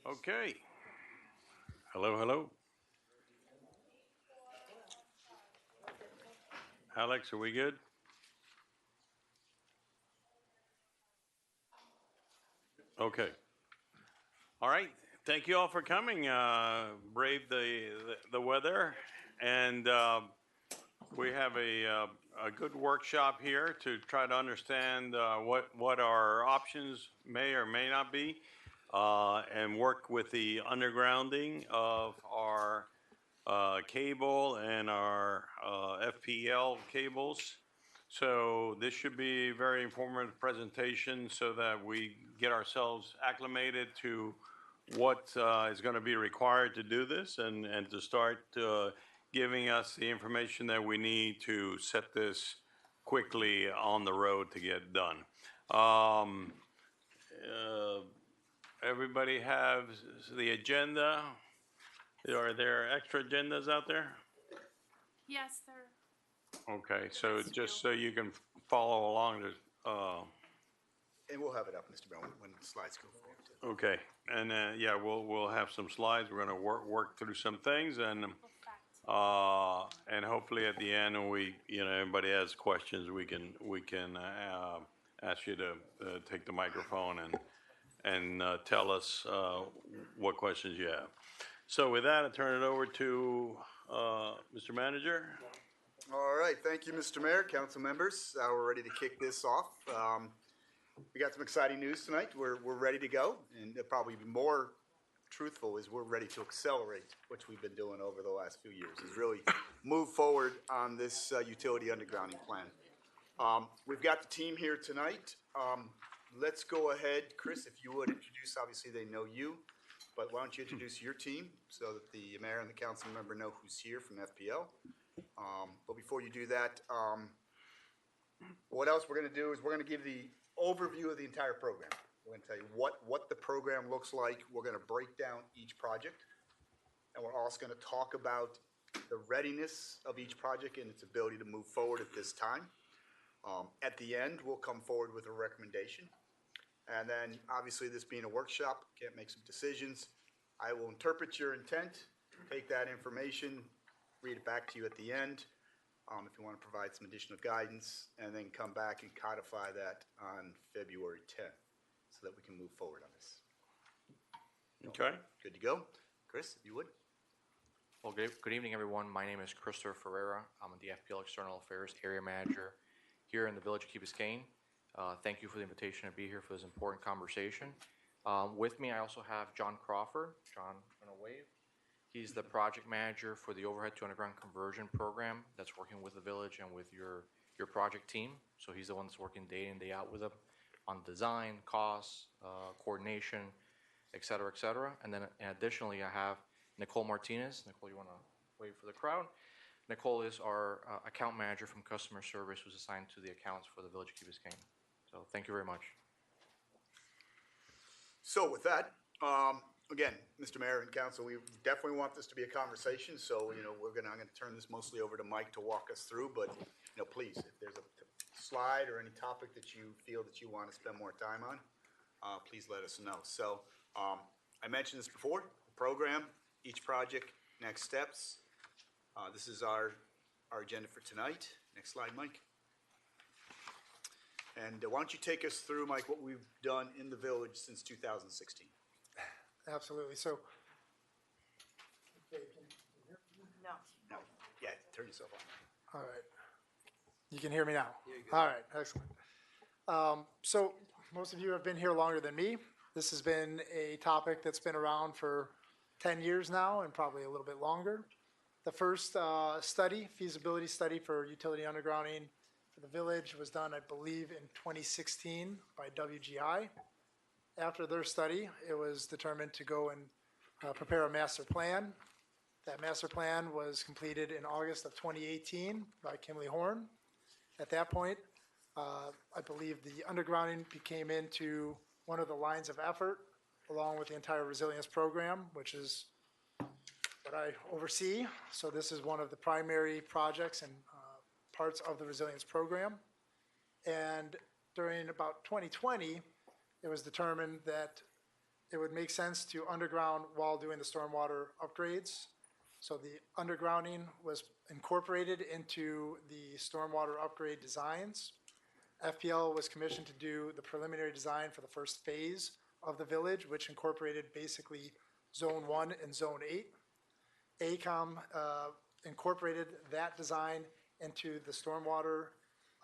Okay. Hello, hello. Alex, are we good? Okay. All right. Thank you all for coming. Brave the weather, and we have a good workshop here to try to understand what our options may or may not be, and work with the undergrounding of our cable and our FPL cables. So this should be a very informative presentation so that we get ourselves acclimated to what is going to be required to do this and to start giving us the information that we need to set this quickly on the road to get done. Um, uh, Everybody have the agenda. Are there extra agendas out there? Yes, sir. Okay, so just so you can follow along, And we'll have it up, Mr. Bell, when the slides go forward. okay, and yeah, we'll have some slides. We're gonna work through some things, and hopefully at the end, when anybody has questions, we can ask you to take the microphone and tell us what questions you have. So with that, I turn it over to Mr. Manager. All right, thank you, Mr. Mayor, council members. We're ready to kick this off. We got some exciting news tonight. We're ready to go, and probably more truthful is we're ready to accelerate what we've been doing over the last few years, is really move forward on this utility undergrounding plan. We've got the team here tonight. Let's go ahead, Chris, if you would introduce, obviously they know you, but why don't you introduce your team so that the mayor and the council member know who's here from FPL. But before you do that, what else we're going to do is we're going to give the overview of the entire program. We're going to tell you what the program looks like. We're going to break down each project, and we're also going to talk about the readiness of each project and its ability to move forward at this time. At the end, we'll come forward with a recommendation. And then, obviously, this being a workshop, can't make some decisions. I will interpret your intent, take that information, read it back to you at the end, if you want to provide some additional guidance, and then come back and codify that on February 10th so that we can move forward on this. Okay. Good to go? Chris, if you would. Well, good evening, everyone. My name is Christopher Ferreira. I'm the FPL External Affairs Area Manager here in the Village of Key Biscayne. Thank you for the invitation to be here for this important conversation. With me, I also have John Crawford. John, I'm going to wave. He's the project manager for the overhead to underground conversion program that's working with the village and with your project team. So he's the one that's working day in, day out with them on design, costs, coordination, et cetera, et cetera. And then additionally, I have Nicole Martinez. Nicole, you want to wave for the crowd? Nicole is our account manager from customer service who's assigned to the accounts for the Village of Key Biscayne. So thank you very much. So with that, again, Mr. Mayor and Council, we definitely want this to be a conversation. So, I'm going to turn this mostly over to Mike to walk us through. But, please, if there's a slide or any topic that you feel that you want to spend more time on, please let us know. So, I mentioned this before, the program, each project, next steps. This is our agenda for tonight. Next slide, Mike. And why don't you take us through, Mike, what we've done in the village since 2016? Absolutely. So, No. No. Yeah, turn yourself on. all right. You can hear me now? All right, excellent. So most of you have been here longer than me. This has been a topic that's been around for 10 years now and probably a little bit longer. The first feasibility study for utility undergrounding for the village was done, I believe, in 2016 by WGI. After their study, it was determined to go and prepare a master plan. That master plan was completed in August of 2018 by Kimley Horn. At that point, I believe the undergrounding became into one of the lines of effort, along with the entire resilience program, which is what I oversee. So this is one of the primary projects and parts of the resilience program. And during about 2020, it was determined that it would make sense to underground while doing the stormwater upgrades. So the undergrounding was incorporated into the stormwater upgrade designs. FPL was commissioned to do the preliminary design for the first phase of the village, which incorporated basically Zone 1 and Zone 8. AECOM incorporated that design into the stormwater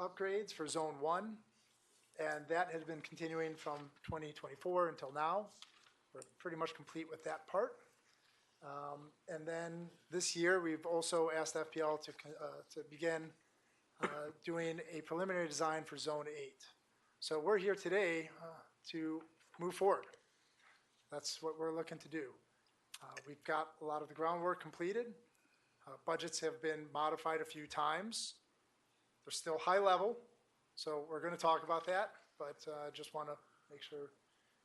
upgrades for Zone 1, and that has been continuing from 2024 until now. We're pretty much complete with that part. And then this year, we've also asked FPL to begin doing a preliminary design for Zone 8. So we're here today to move forward. That's what we're looking to do. We've got a lot of the groundwork completed. Budgets have been modified a few times. They're still high level, so we're going to talk about that, but just want to make sure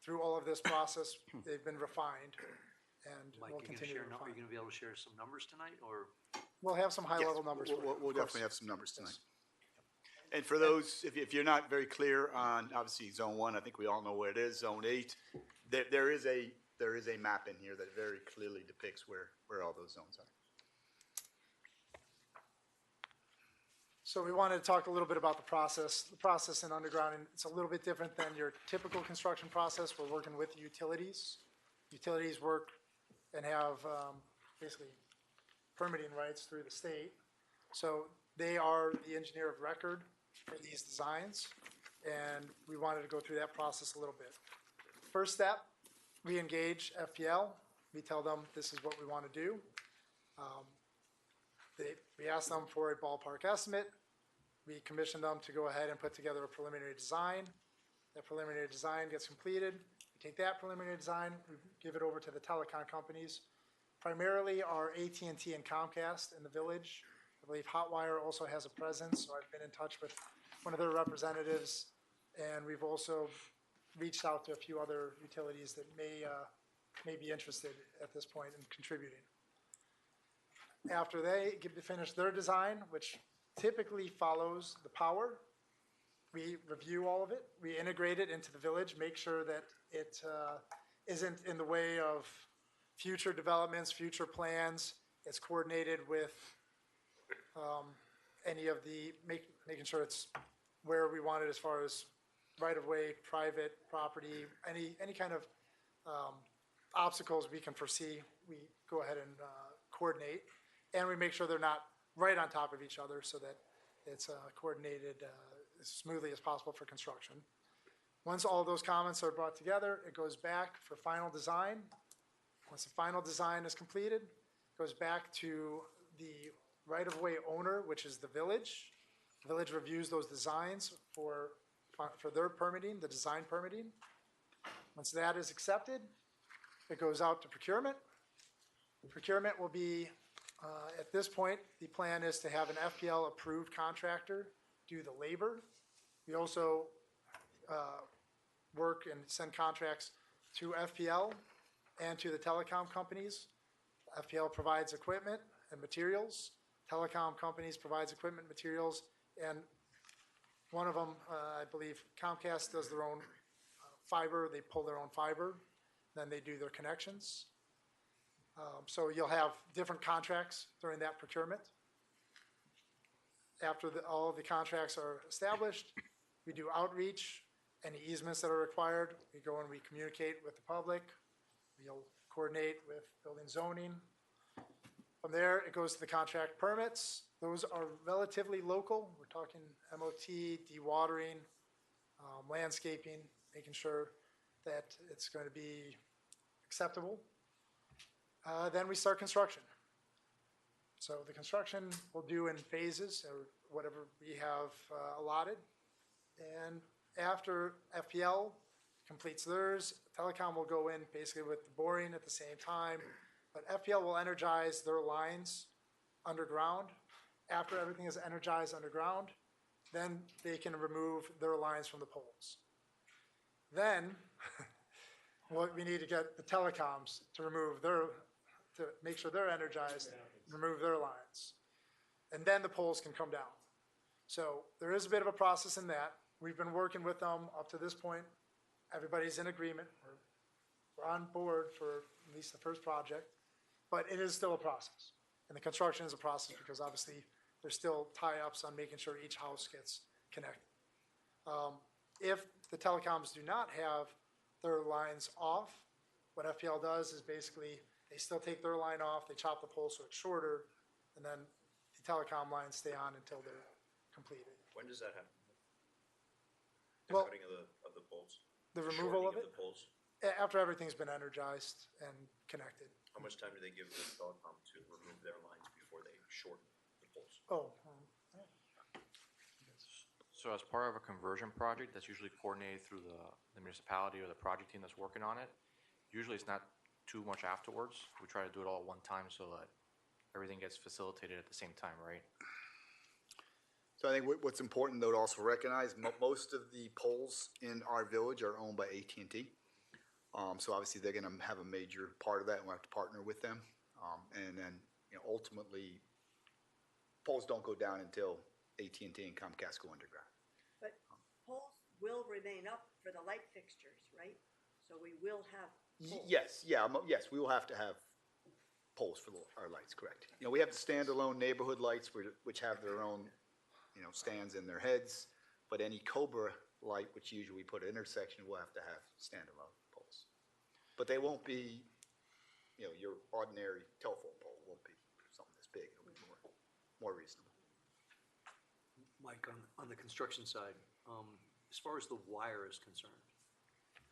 through all of this process, they've been refined, and Mike, we'll you gonna continue share, to are you refine. gonna be able to share some numbers tonight, or? We'll have some Yes, high-level numbers for you. We'll of course. definitely have some numbers tonight. And for those, if you're not very clear on, obviously, Zone 1, I think we all know where it is, Zone 8, there is a map in here that very clearly depicts where all those zones are. So we wanted to talk a little bit about the process. The process in undergrounding, it's a little bit different than your typical construction process. We're working with utilities. Utilities work and have basically permitting rights through the state. So they are the engineer of record for these designs, and we wanted to go through that process a little bit. First step, we engage FPL. We tell them this is what we want to do. We ask them for a ballpark estimate. We commission them to go ahead and put together a preliminary design. That preliminary design gets completed. We take that preliminary design, we give it over to the telecom companies. Primarily are AT&T and Comcast in the village. I believe Hotwire also has a presence, so I've been in touch with one of their representatives. And we've also reached out to a few other utilities that may be interested at this point in contributing. After they finish their design, which typically follows the power, we review all of it. We integrate it into the village, make sure that it isn't in the way of future developments, future plans. It's coordinated with any of the, making sure it's where we want it as far as right-of-way, private property, any kind of obstacles we can foresee, we go ahead and coordinate. And we make sure they're not right on top of each other so that it's coordinated as smoothly as possible for construction. Once all those comments are brought together, it goes back for final design. Once the final design is completed, it goes back to the right-of-way owner, which is the village. The village reviews those designs for their permitting, the design permitting. Once that is accepted, it goes out to procurement. Procurement will be, at this point, the plan is to have an FPL-approved contractor do the labor. We also work and send contracts to FPL and to the telecom companies. FPL provides equipment and materials. Telecom companies provides equipment, materials, and one of them, I believe Comcast does their own fiber. They pull their own fiber, then they do their connections. So you'll have different contracts during that procurement. After all of the contracts are established, we do outreach. Any easements that are required, we go and we communicate with the public. We'll coordinate with building zoning. From there, it goes to the contract permits. Those are relatively local. We're talking MOT, dewatering, landscaping, making sure that it's going to be acceptable. Then we start construction. So the construction we'll do in phases or whatever we have allotted. And after FPL completes theirs, Telecom will go in basically with the boring at the same time. But FPL will energize their lines underground. After everything is energized underground, then they can remove their lines from the poles. Then what we need to get the telecoms to remove to make sure they're energized, remove their lines. And then the poles can come down. So there is a bit of a process in that. We've been working with them up to this point. Everybody's in agreement. we're on board for at least the first project, but it is still a process. And the construction is a process because obviously there's still tie-ups on making sure each house gets connected. If the telecoms do not have their lines off, what FPL does is basically they still take their line off, they chop the pole so it's shorter, and then the telecom lines stay on until they're completed. When does that happen? The Well, cutting of the poles? the removal of Shortening it, the poles? after everything's been energized and connected. How much time do they give the telecom to remove their lines before they shorten the poles? Oh, So as part of a conversion project, that's usually coordinated through the municipality or the project team that's working on it. Usually it's not too much afterwards. We try to do it all at one time so that everything gets facilitated at the same time, right? So I think what's important though to also recognize, most of the poles in our village are owned by AT&T. So obviously they're gonna have a major part of that and we'll have to partner with them. And then, ultimately, poles don't go down until AT&T and Comcast go underground. But poles will remain up for the light fixtures, right? So we will have poles. Yes, yes, we will have to have poles for our lights, correct. We have the standalone neighborhood lights which have their own, stands in their heads. But any Cobra light, which usually we put at intersection, will have to have standalone poles. But they won't be, your ordinary telephone pole, it won't be something this big, it'll be more reasonable. Mike, on the construction side, as far as the wire is concerned,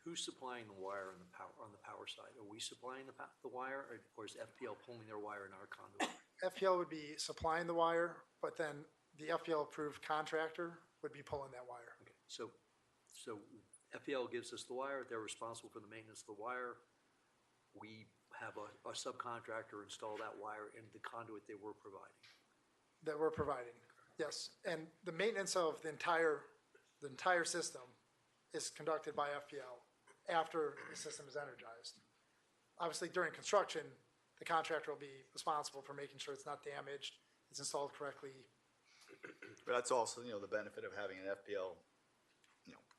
who's supplying the wire on the power side? Are we supplying the wire, or is FPL pulling their wire in our conduit? FPL would be supplying the wire, but then the FPL-approved contractor would be pulling that wire. Okay, so FPL gives us the wire, they're responsible for the maintenance of the wire. We have a subcontractor install that wire in the conduit they were providing. That we're providing, yes. And the maintenance of the entire system is conducted by FPL after the system is energized. Obviously, during construction, the contractor will be responsible for making sure it's not damaged, it's installed correctly. But that's also, the benefit of having an FPL,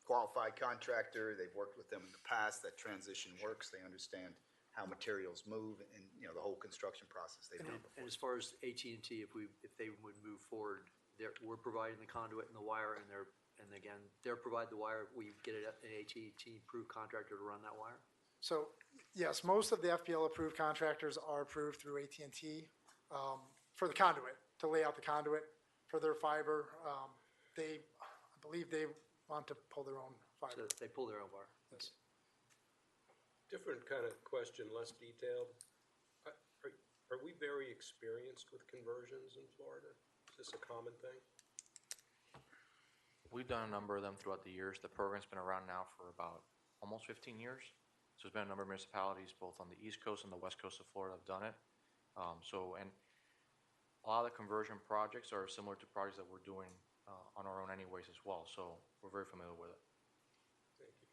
qualified contractor. They've worked with them in the past. That transition works. They understand how materials move and, the whole construction process they've done before. And as far as AT&T, if they would move forward, we're providing the conduit and the wire, and they're providing the wire, we get an AT&T-approved contractor to run that wire? So, yes, most of the FPL-approved contractors are approved through AT&T for the conduit, to lay out the conduit for their fiber. I believe they want to pull their own So fiber. they pull their own wire? Yes. Different kind of question, less detailed. Are we very experienced with conversions in Florida? Is this a common thing? We've done a number of them throughout the years. The program's been around now for about almost 15 years. So there's been a number of municipalities, both on the East Coast and the West Coast of Florida, have done it. And a lot of the conversion projects are similar to projects that we're doing on our own anyways as well. So we're very familiar with it. Thank you.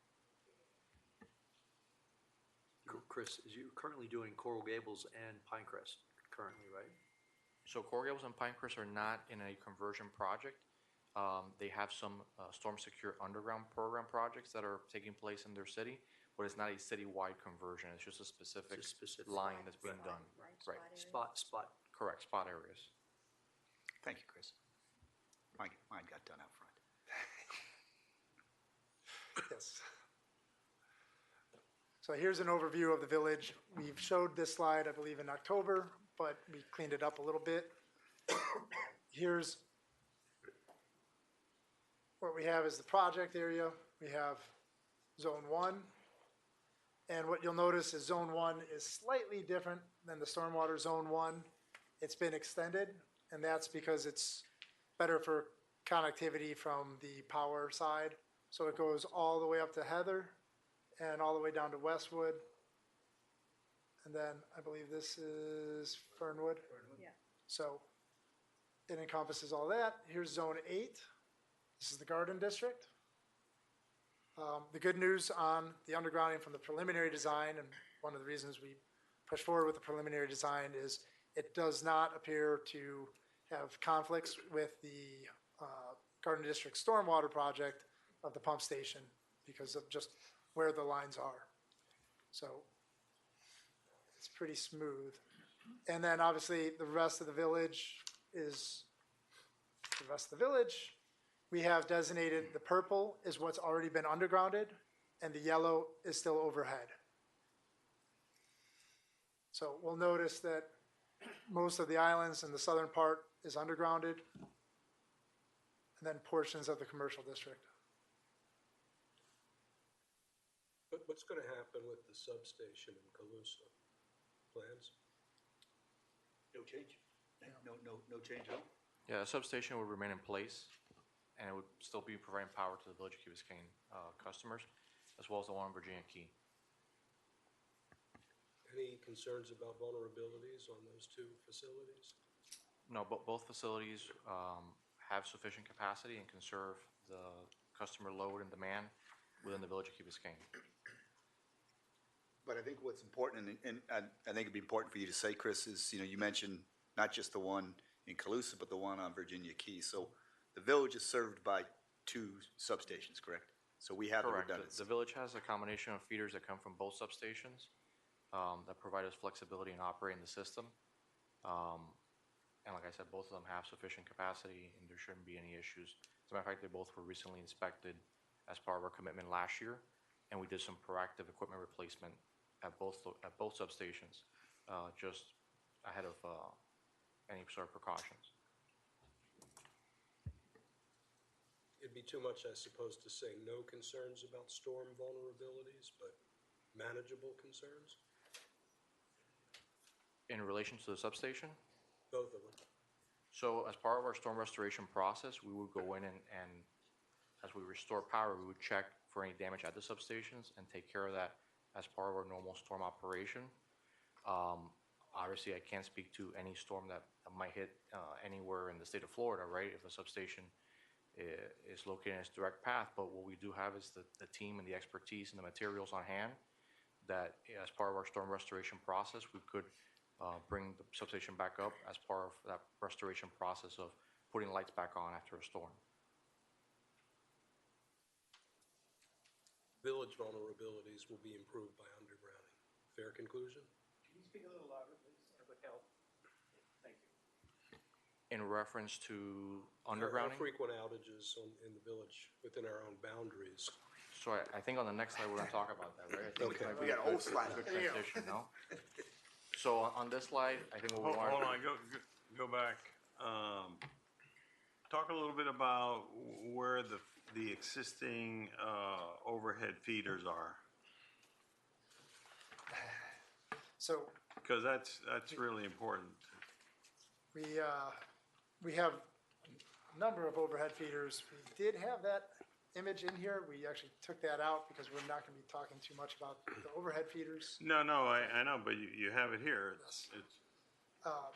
Chris, you're currently doing Coral Gables and Pinecrest currently, right? So Coral Gables and Pinecrest are not in a conversion project. They have some storm secure underground program projects that are taking place in their city, but it's not a citywide conversion. It's just a specific Just specific. line that's being done. Right, Right. Spot. Correct, spot areas. Thank you, Chris. Mine got done out front. Yes. So here's an overview of the village. We've showed this slide, I believe, in October, but we cleaned it up a little bit. Here's what we have is the project area. We have Zone 1. And what you'll notice is Zone 1 is slightly different than the Stormwater Zone 1. It's been extended, and that's because it's better for connectivity from the power side. So it goes all the way up to Heather and all the way down to Westwood. And then I believe this is Fernwood. Yeah. So it encompasses all that. Here's Zone 8. This is the Garden District. The good news on the undergrounding from the preliminary design, and one of the reasons we push forward with the preliminary design, is it does not appear to have conflicts with the Garden District stormwater project of the pump station because of just where the lines are. So it's pretty smooth. And then obviously the rest of the village is the rest of the village. We have designated the purple is what's already been undergrounded and the yellow is still overhead. So we'll notice that most of the islands in the southern part is undergrounded, and then portions of the commercial district. But what's gonna happen with the substation in Calusa? Plans? No change? No change at all? Yeah, the substation would remain in place, and it would still be providing power to the Village of Key Biscayne customers, as well as the one in Virginia Key. Any concerns about vulnerabilities on those two facilities? No, but both facilities have sufficient capacity and can serve the customer load and demand within the Village of Key Biscayne. But I think what's important, and I think it'd be important for you to say, Chris, is, you mentioned not just the one in Calusa, but the one on Virginia Key. So the village is served by two substations, correct? So we have the Correct. redundancy. The village has a combination of feeders that come from both substations that provide us flexibility in operating the system. And like I said, both of them have sufficient capacity and there shouldn't be any issues. As a matter of fact, they both were recently inspected as part of our commitment last year, and we did some proactive equipment replacement at both substations, just ahead of any sort of precautions. It'd be too much, I suppose, to say no concerns about storm vulnerabilities, but manageable concerns? In relation to the substation, Both of them. so as part of our storm restoration process, we would go in and as we restore power, we would check for any damage at the substations and take care of that as part of our normal storm operation. Obviously, I can't speak to any storm that might hit anywhere in the state of Florida, right? If a substation is located in its direct path, but what we do have is the team and the expertise and the materials on hand that as part of our storm restoration process, we could bring the substation back up as part of that restoration process of putting lights back on after a storm. Village vulnerabilities will be improved by undergrounding. Fair conclusion? Can you speak a little louder, please? That would help. Thank you. In reference to Our undergrounding, frequent outages in the village within our own boundaries. so I think on the next slide, we're gonna talk about that, right? I think Okay, it might we be got a whole good- slide. Good transition, no? So on this slide, I think what we Hold want. on, go back. Talk a little bit about where the existing overhead feeders are, So because that's really important. we have a number of overhead feeders. We did have that image in here. We actually took that out because we're not gonna be talking too much about the overhead feeders. No, I know, but you have it here. It's,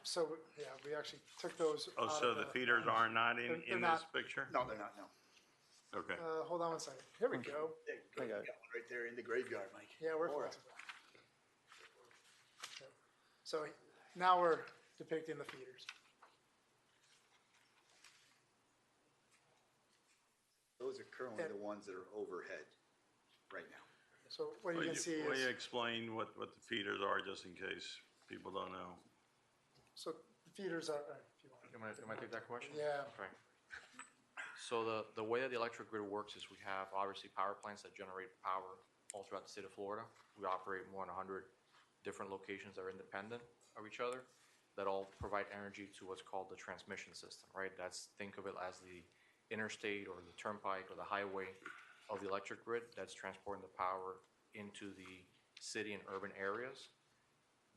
So, yeah, we actually took those. oh, out so of the feeders are not They're in this not. picture? No, they're not, no. Okay. Hold on one second. Here we go. There you go. You got one right there in the graveyard, Mike. Yeah, we're All right. flexible. Yep. So now we're depicting the feeders. Those are currently the ones that are overhead right now. So what you can see Will you is, explain what the feeders are, just in case people don't know? so the feeders are, if you want. You might take that question? Yeah. Okay. So the way that the electric grid works is we have obviously power plants that generate power all throughout the state of Florida. We operate more than 100 different locations that are independent of each other that all provide energy to what's called the transmission system, right? Think of it as the interstate or the turnpike or the highway of the electric grid that's transporting the power into the city and urban areas.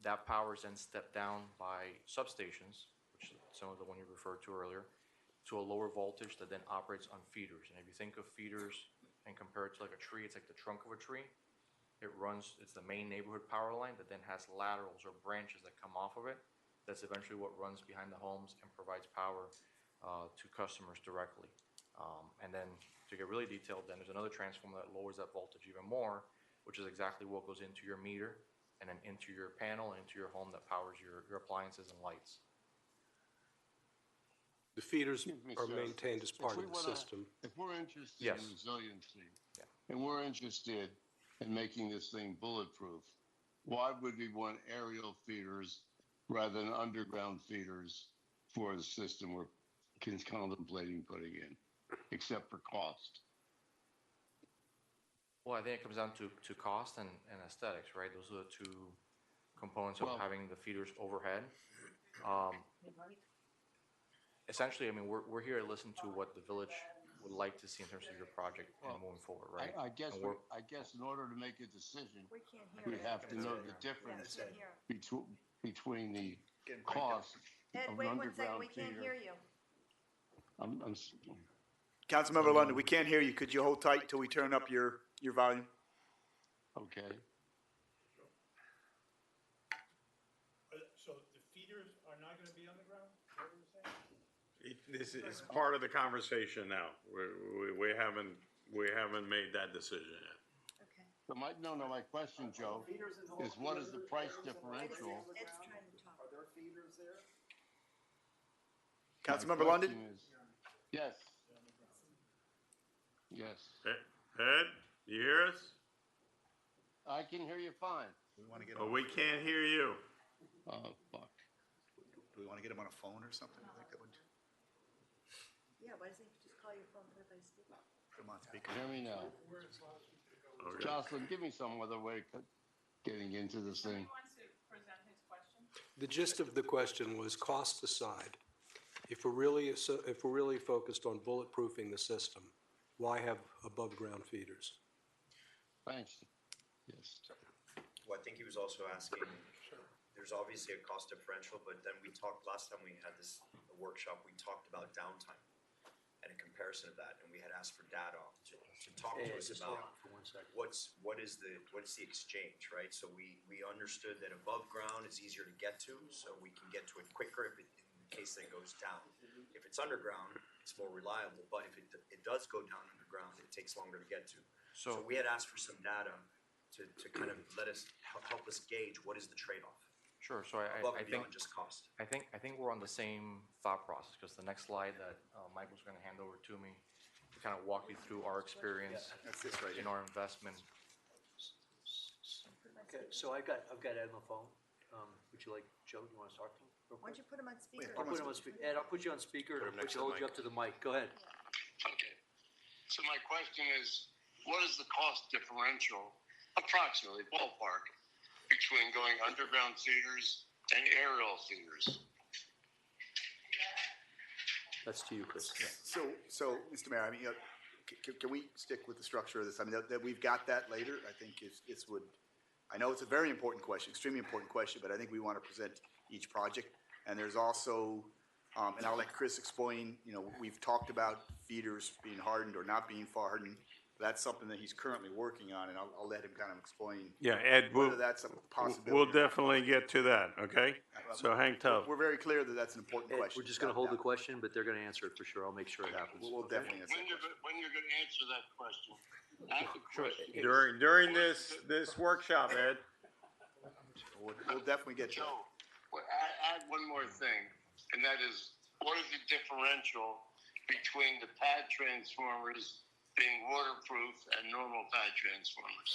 That power is then stepped down by substations, which is some of the one you referred to earlier, to a lower voltage that then operates on feeders. And if you think of feeders and compare it to like a tree, it's like the trunk of a tree. It's the main neighborhood power line that then has laterals or branches that come off of it. That's eventually what runs behind the homes and provides power to customers directly. And then to get really detailed, then there's another transformer that lowers that voltage even more, which is exactly what goes into your meter and then into your panel and into your home that powers your appliances and lights. The feeders Excuse me, are sir. maintained as If part we of the wanna- system. If we're interested Yes. in resiliency, Yeah. and we're interested and making this thing bulletproof, why would we want aerial feeders rather than underground feeders for the system we're contemplating putting in, except for cost? Well, I think it comes down to cost and aesthetics, right? Those are the two components of Well- having the feeders overhead. Essentially, I mean, we're here to listen to what the village would like to see in terms of your project and moving forward, right? I guess, And we're- I guess in order to make a decision, We can't hear we it. have to know the Yeah, difference we can't hear. between the Getting breakdown. cost Ed, of an wait one second, underground we can't feeder. hear you. Councilmember London, we can't hear you. Could you hold tight until we turn up your volume? Okay. So the feeders are not gonna be underground, is that what you're saying? This is part of the conversation now. We haven't made that decision yet. Okay. So my question, Joe, is what is the price differential? Ed's trying to talk. Councilmember My London? question is- Yes. Yes. Ed, you hear us? I can hear you fine. We want to get Oh, we can't hear you. Oh, fuck. Do we want to get him on a phone or something? I think that would Yeah, why doesn't he just call your phone, put it by speaker? put him on speaker. Hear me now. Okay. Jocelyn, give me some other way of getting into this thing. wants to present his question? The gist of the question was, cost aside, if we're really focused on bulletproofing the system, why have above-ground feeders? Thanks. Yes. Well, I think he was also asking, there's obviously a cost differential, but then we talked, last time we had this workshop, we talked about downtime and a comparison of that, and we had asked for data to talk to Ed, us just hold about on for 1 second. what is the exchange, right? So we understood that above ground is easier to get to, so we can get to it quicker in case that it goes down. If it's underground, it's more reliable, but if it does go down underground, it takes longer to get to. So we had asked for some data to kind of let us, help us gauge what is the trade-off, Sure, so above I and think, beyond just cost. I think we're on the same thought process, because the next slide that Mike was gonna hand over to me, to kind of walk you through our experience That's this right in here. our investment. Okay, so I've got Ed on the phone. Would you like, Joe, do you want to talk to him? real Why don't quick? you put him on speaker? I'll put him on speaker. Ed, I'll put you on speaker and Put him next to hold the you mic. up to the mic. Go ahead. Okay. So my question is, what is the cost differential, approximately ballpark, between going underground feeders and aerial feeders? That's to you, Chris. So, Mr. Mayor, I mean, can we stick with the structure of this? I mean, that we've got that later, I think it's would, I know it's a very important question, extremely important question, but I think we want to present each project. And there's also, and I'll let Chris explain, you know, we've talked about feeders being hardened or not being hardened. That's something that he's currently working on, and I'll let him kind of explain Yeah, Ed, whether that's a possibility. we'll or not. definitely get to that, okay? So hang tough. We're very clear that that's an important Ed, question. we're just going to without hold the doubt. question, but they're going to answer it for sure. I'll make sure it happens. We'll okay? definitely answer that question. When you're going to answer that question? Ask the Sure. question. During this workshop, Ed. We'll definitely get to that. Joe, well, add one more thing, and that is, what is the differential between the pad transformers being waterproof and normal pad transformers?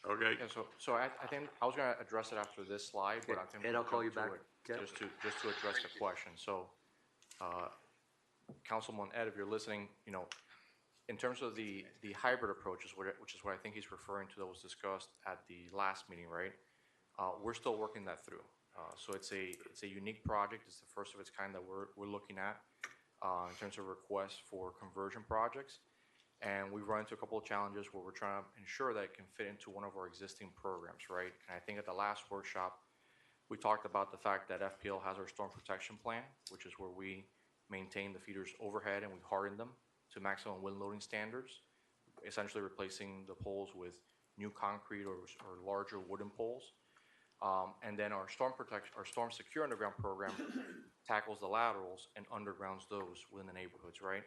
Okay, Yeah, so I think, I was gonna address it after this slide, but I think. Ed, we'll I'll call you jump to back. it Okay. Just to address the question. So, Councilman Ed, if you're listening, you know, in terms of the hybrid approach, which is what I think he's referring to, that was discussed at the last meeting, right? We're still working that through. So it's a unique project. It's the first of its kind that we're looking at in terms of requests for conversion projects. And we've run into a couple of challenges where we're trying to ensure that it can fit into one of our existing programs, right? And I think at the last workshop, we talked about the fact that FPL has our storm protection plan, which is where we maintain the feeders overhead and we harden them to maximum wind loading standards, essentially replacing the poles with new concrete or larger wooden poles. And then our storm secure underground program tackles the laterals and undergrounds those within the neighborhoods, right?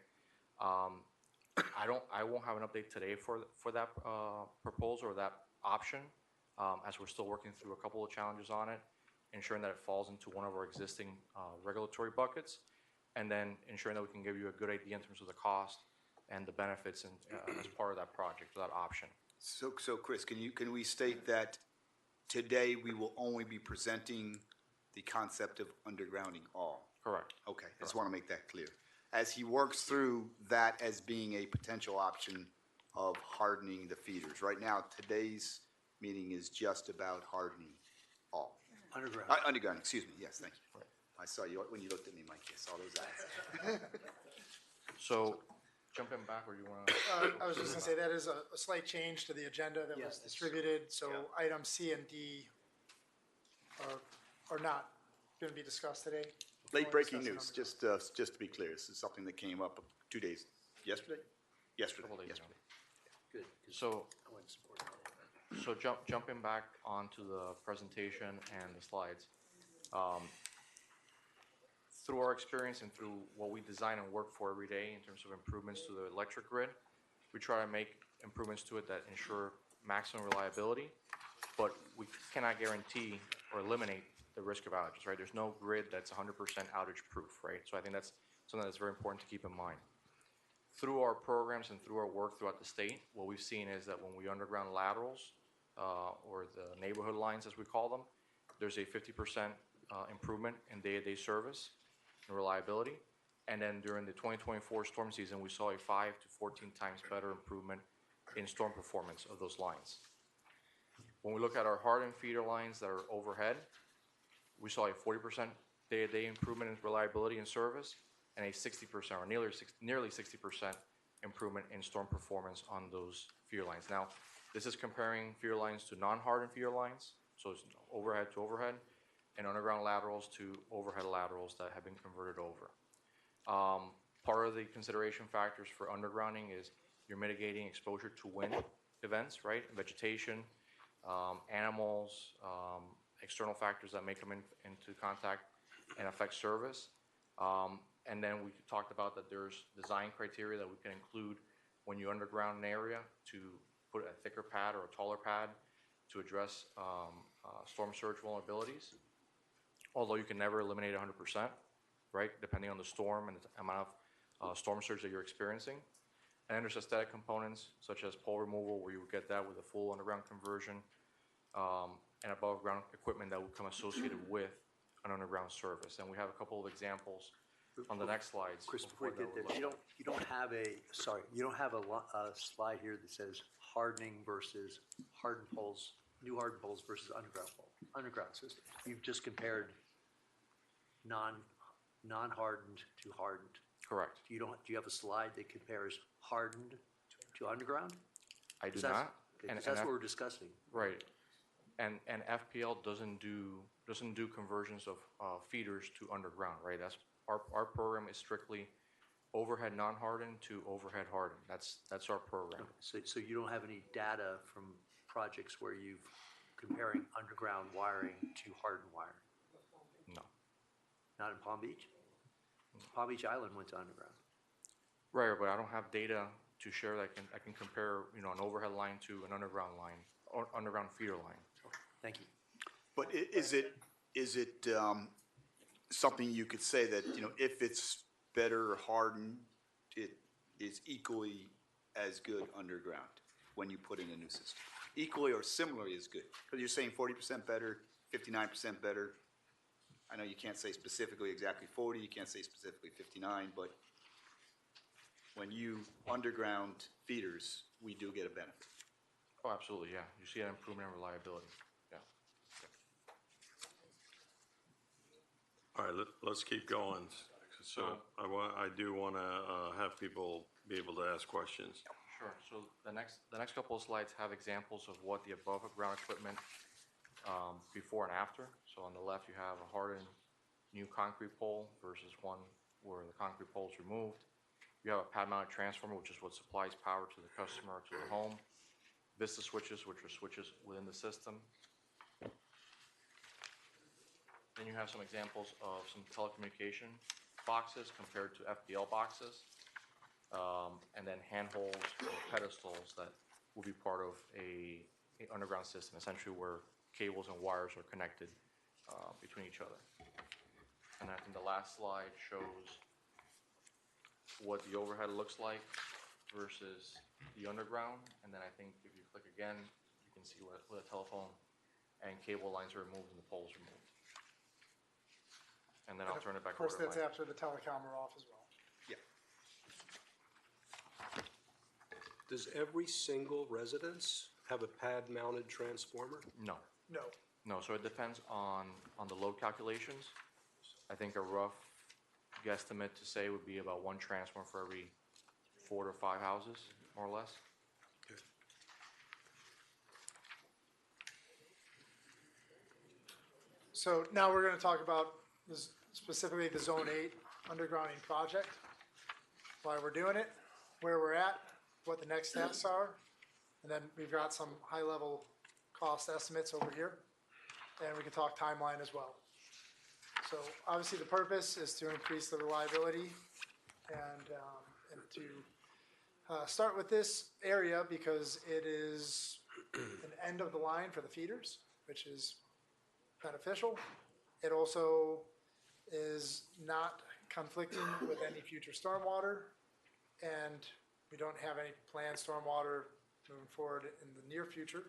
I won't have an update today for that proposal or that option, as we're still working through a couple of challenges on it, ensuring that it falls into one of our existing regulatory buckets, and then ensuring that we can give you a good idea in terms of the cost and the benefits as part of that project, that option. So Chris, can we state that today we will only be presenting the concept of undergrounding all? Correct. Okay, I just want to make that clear. As he works through that as being a potential option of hardening the feeders. Right now, today's meeting is just about hardening all. Underground. Underground, excuse me, yes, thank you. I saw you, when you looked at me, Mike, I saw those eyes. So, jumping back, or you want to? I was just gonna say, that is a slight change to the agenda that was Yes. distributed, so items C and D are not gonna be discussed today. Late We'll breaking discuss news, the just to be clear, this is something that came up 2 days, yesterday? Yesterday, Couple days ago. yesterday. Good. 'Cause So, I wouldn't support that. So jumping back onto the presentation and the slides, through our experience and through what we design and work for every day in terms of improvements to the electric grid, we try to make improvements to it that ensure maximum reliability, but we cannot guarantee or eliminate the risk of outages, right? There's no grid that's 100% outage proof, right? So I think that's something that's very important to keep in mind. Through our programs and through our work throughout the state, what we've seen is that when we underground laterals, or the neighborhood lines as we call them, there's a 50% improvement in day-to-day service and reliability. And then during the 2024 storm season, we saw a 5 to 14 times better improvement in storm performance of those lines. When we look at our hardened feeder lines that are overhead, we saw a 40% day-to-day improvement in reliability and service, and a 60% or nearly 60% improvement in storm performance on those feeder lines. Now, this is comparing feeder lines to non-hardened feeder lines, so it's overhead to overhead, and underground laterals to overhead laterals that have been converted over. Part of the consideration factors for undergrounding is you're mitigating exposure to wind events, right? Vegetation, animals, external factors that may come into contact and affect service. And then we talked about that there's design criteria that we can include when you underground an area to put a thicker pad or a taller pad to address storm surge vulnerabilities. Although you can never eliminate 100%, right? Depending on the storm and the amount of storm surge that you're experiencing. And then there's aesthetic components such as pole removal, where you would get that with a full underground conversion, and above ground equipment that would come associated with an underground service. And we have a couple of examples on the next slides. Chris, before you of what get that there, would look you don't have a slide here that says hardening versus hardened poles, new hardened poles versus underground system. You've just compared non-hardened to hardened. Correct. Do you have a slide that compares hardened to underground? I do 'Cause that's- not. okay, And 'cause that's that- what we're discussing. Right. And FPL doesn't do conversions of feeders to underground, right? That's our program is strictly overhead non-hardened to overhead hardened. That's our program. So you don't have any data from projects where you've comparing underground wiring to hardened wiring? No. Not in Palm Beach? Palm Beach Island went to underground. Right, but I don't have data to share that I can compare, an overhead line to an underground line or underground feeder line. Thank you. But is it something you could say that, if it's better hardened, it is equally as good underground when you put in a new system? Equally or similarly as good? Because you're saying 40% better, 59% better. I know you can't say specifically exactly 40, you can't say specifically 59, but when you underground feeders, we do get a benefit. Oh, absolutely, yeah. You see an improvement in reliability, yeah. All right, let's keep going. So I do want to have people be able to ask questions. Sure. So the next couple of slides have examples of what the above ground equipment before and after. So on the left, you have a hardened new concrete pole versus one where the concrete pole is removed. You have a pad mounted transformer, which is what supplies power to the customer or to the home. Vista switches, which are switches within the system. Then you have some examples of some telecommunication boxes compared to FPL boxes. And then handholds or pedestals that will be part of a underground system, essentially where cables and wires are connected between each other. And I think the last slide shows what the overhead looks like versus the underground. And then I think if you click again, you can see where the telephone and cable lines are removed and the poles removed. And then I'll turn it back Of over course, to that's Mike. after the telecom are off as well. Yeah. Does every single residence have a pad-mounted transformer? No, No, no, so it depends on the load calculations. I think a rough guesstimate to say would be about one transformer for every 4 to 5 houses, more or less. so now we're gonna talk about this, specifically the Zone 8 undergrounding project, why we're doing it, where we're at, what the next steps are, and then we've got some high-level cost estimates over here, and we can talk timeline as well. So obviously, the purpose is to increase the reliability and to start with this area because it is an end of the line for the feeders, which is beneficial. It also is not conflicting with any future stormwater, and we don't have any planned stormwater moving forward in the near future.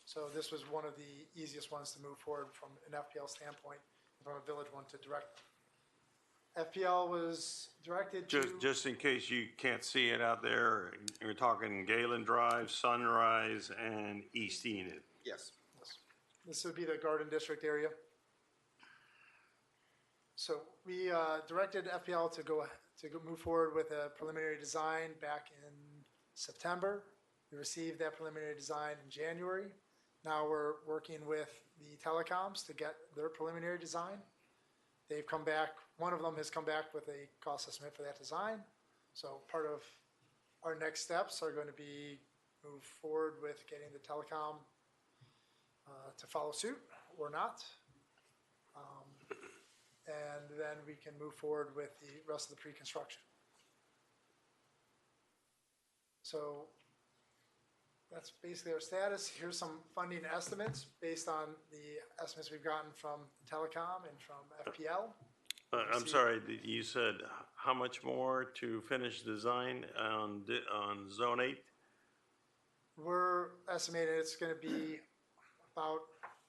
So this was one of the easiest ones to move forward from an FPL standpoint, from a village one to direct. FPL was directed to. Just in case you can't see it out there, you're talking Galen Drive, Sunrise, and East Enid. Yes. This would be the Garden District area. So we directed FPL to move forward with a preliminary design back in September. We received that preliminary design in January. Now we're working with the telecoms to get their preliminary design. They've come back, one of them has come back with a cost estimate for that design. So part of our next steps are going to be move forward with getting the telecom to follow suit or not. And then we can move forward with the rest of the pre-construction. So that's basically our status. Here's some funding estimates based on the estimates we've gotten from telecom and from FPL. I'm sorry, you said how much more to finish design on Zone 8? We're estimating it's going to be about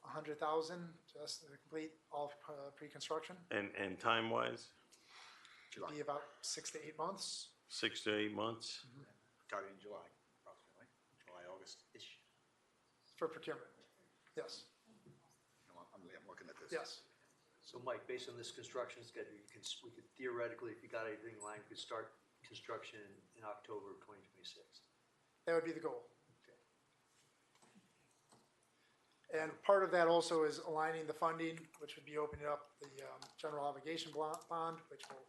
100,000 just to complete all pre-construction. And time-wise, Be about 6 to 8 months. 6 to 8 months? Targeting July, approximately, July, August-ish. For procurement, yes, I'm looking at this. yes. So Mike, based on this construction schedule, we could theoretically, if you got everything in line, we could start construction in October of 2026. That would be the goal. And part of that also is aligning the funding, which would be opening up the general obligation bond, which we'll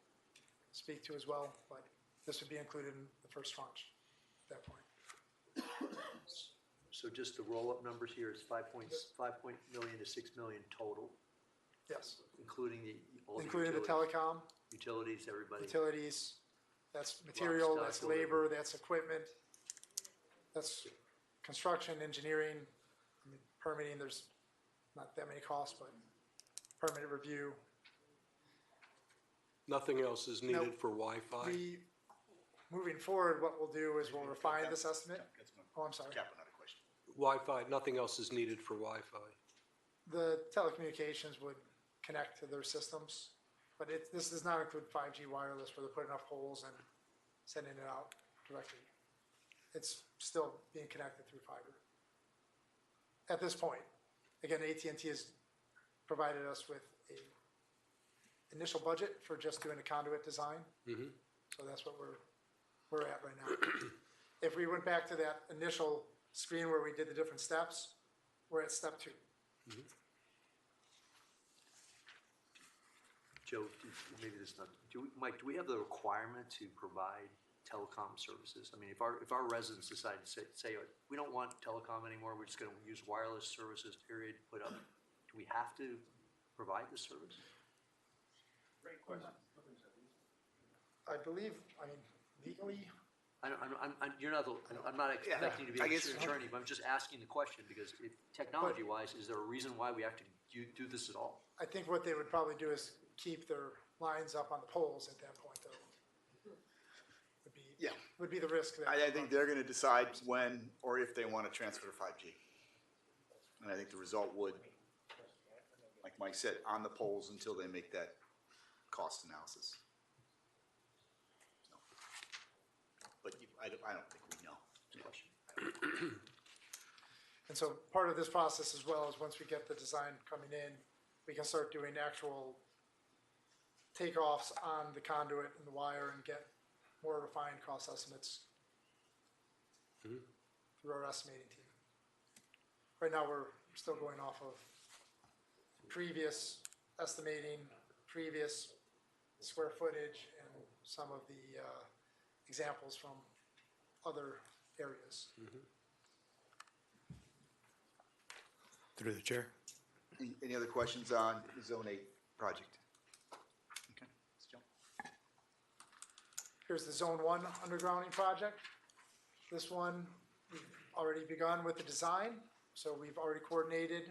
speak to as well, but this would be included in the first tranche at that point. So just the roll-up numbers here is 5 million to 6 million total, Yes, including all the including the utilities. telecom, Utilities, everybody. utilities, that's material, stock, that's delivery. labor, that's equipment, that's construction, engineering, I mean, permitting, there's not that many costs, but permit review. Nothing else is needed Nope. for Wi-Fi? Moving forward, what we'll do is we'll refine this estimate. That's my, Oh, I'm sorry. Cap, another question. Wi-Fi, nothing else is needed for Wi-Fi? The telecommunications would connect to their systems, but this does not include 5G wireless where they're putting up holes and sending it out directly. It's still being connected through fiber. At this point, again, AT&T has provided us with a initial budget for just doing a conduit design. So that's what we're at right now. If we went back to that initial screen where we did the different steps, we're at step 2. Joe, maybe this is not, Mike, do we have the requirement to provide telecom services? I mean, if our residents decide to say, we don't want telecom anymore, we're just gonna use wireless services, period, put up, do we have to provide the service? Great question. I believe, I mean, legally, I'm not expecting you to be I an guess- attorney, but I'm just asking the question, because if, technology-wise, is there a reason why we have to do this at all? I think what they would probably do is keep their lines up on the poles at that point, though. would be the risk there. I think they're gonna decide when or if they wanna transfer to 5G. And I think the result would, like Mike said, on the polls until they make that cost analysis. So, but I don't think we know. And so part of this process as well is once we get the design coming in, we can start doing actual takeoffs on the conduit and the wire and get more refined cost estimates through our estimating team. Right now, we're still going off of previous estimating, previous square footage, and some of the examples from other areas. Through the chair. Any other questions on the Zone 8 project? Okay, let's jump. Here's the Zone 1 undergrounding project. This one, we've already begun with the design, so we've already coordinated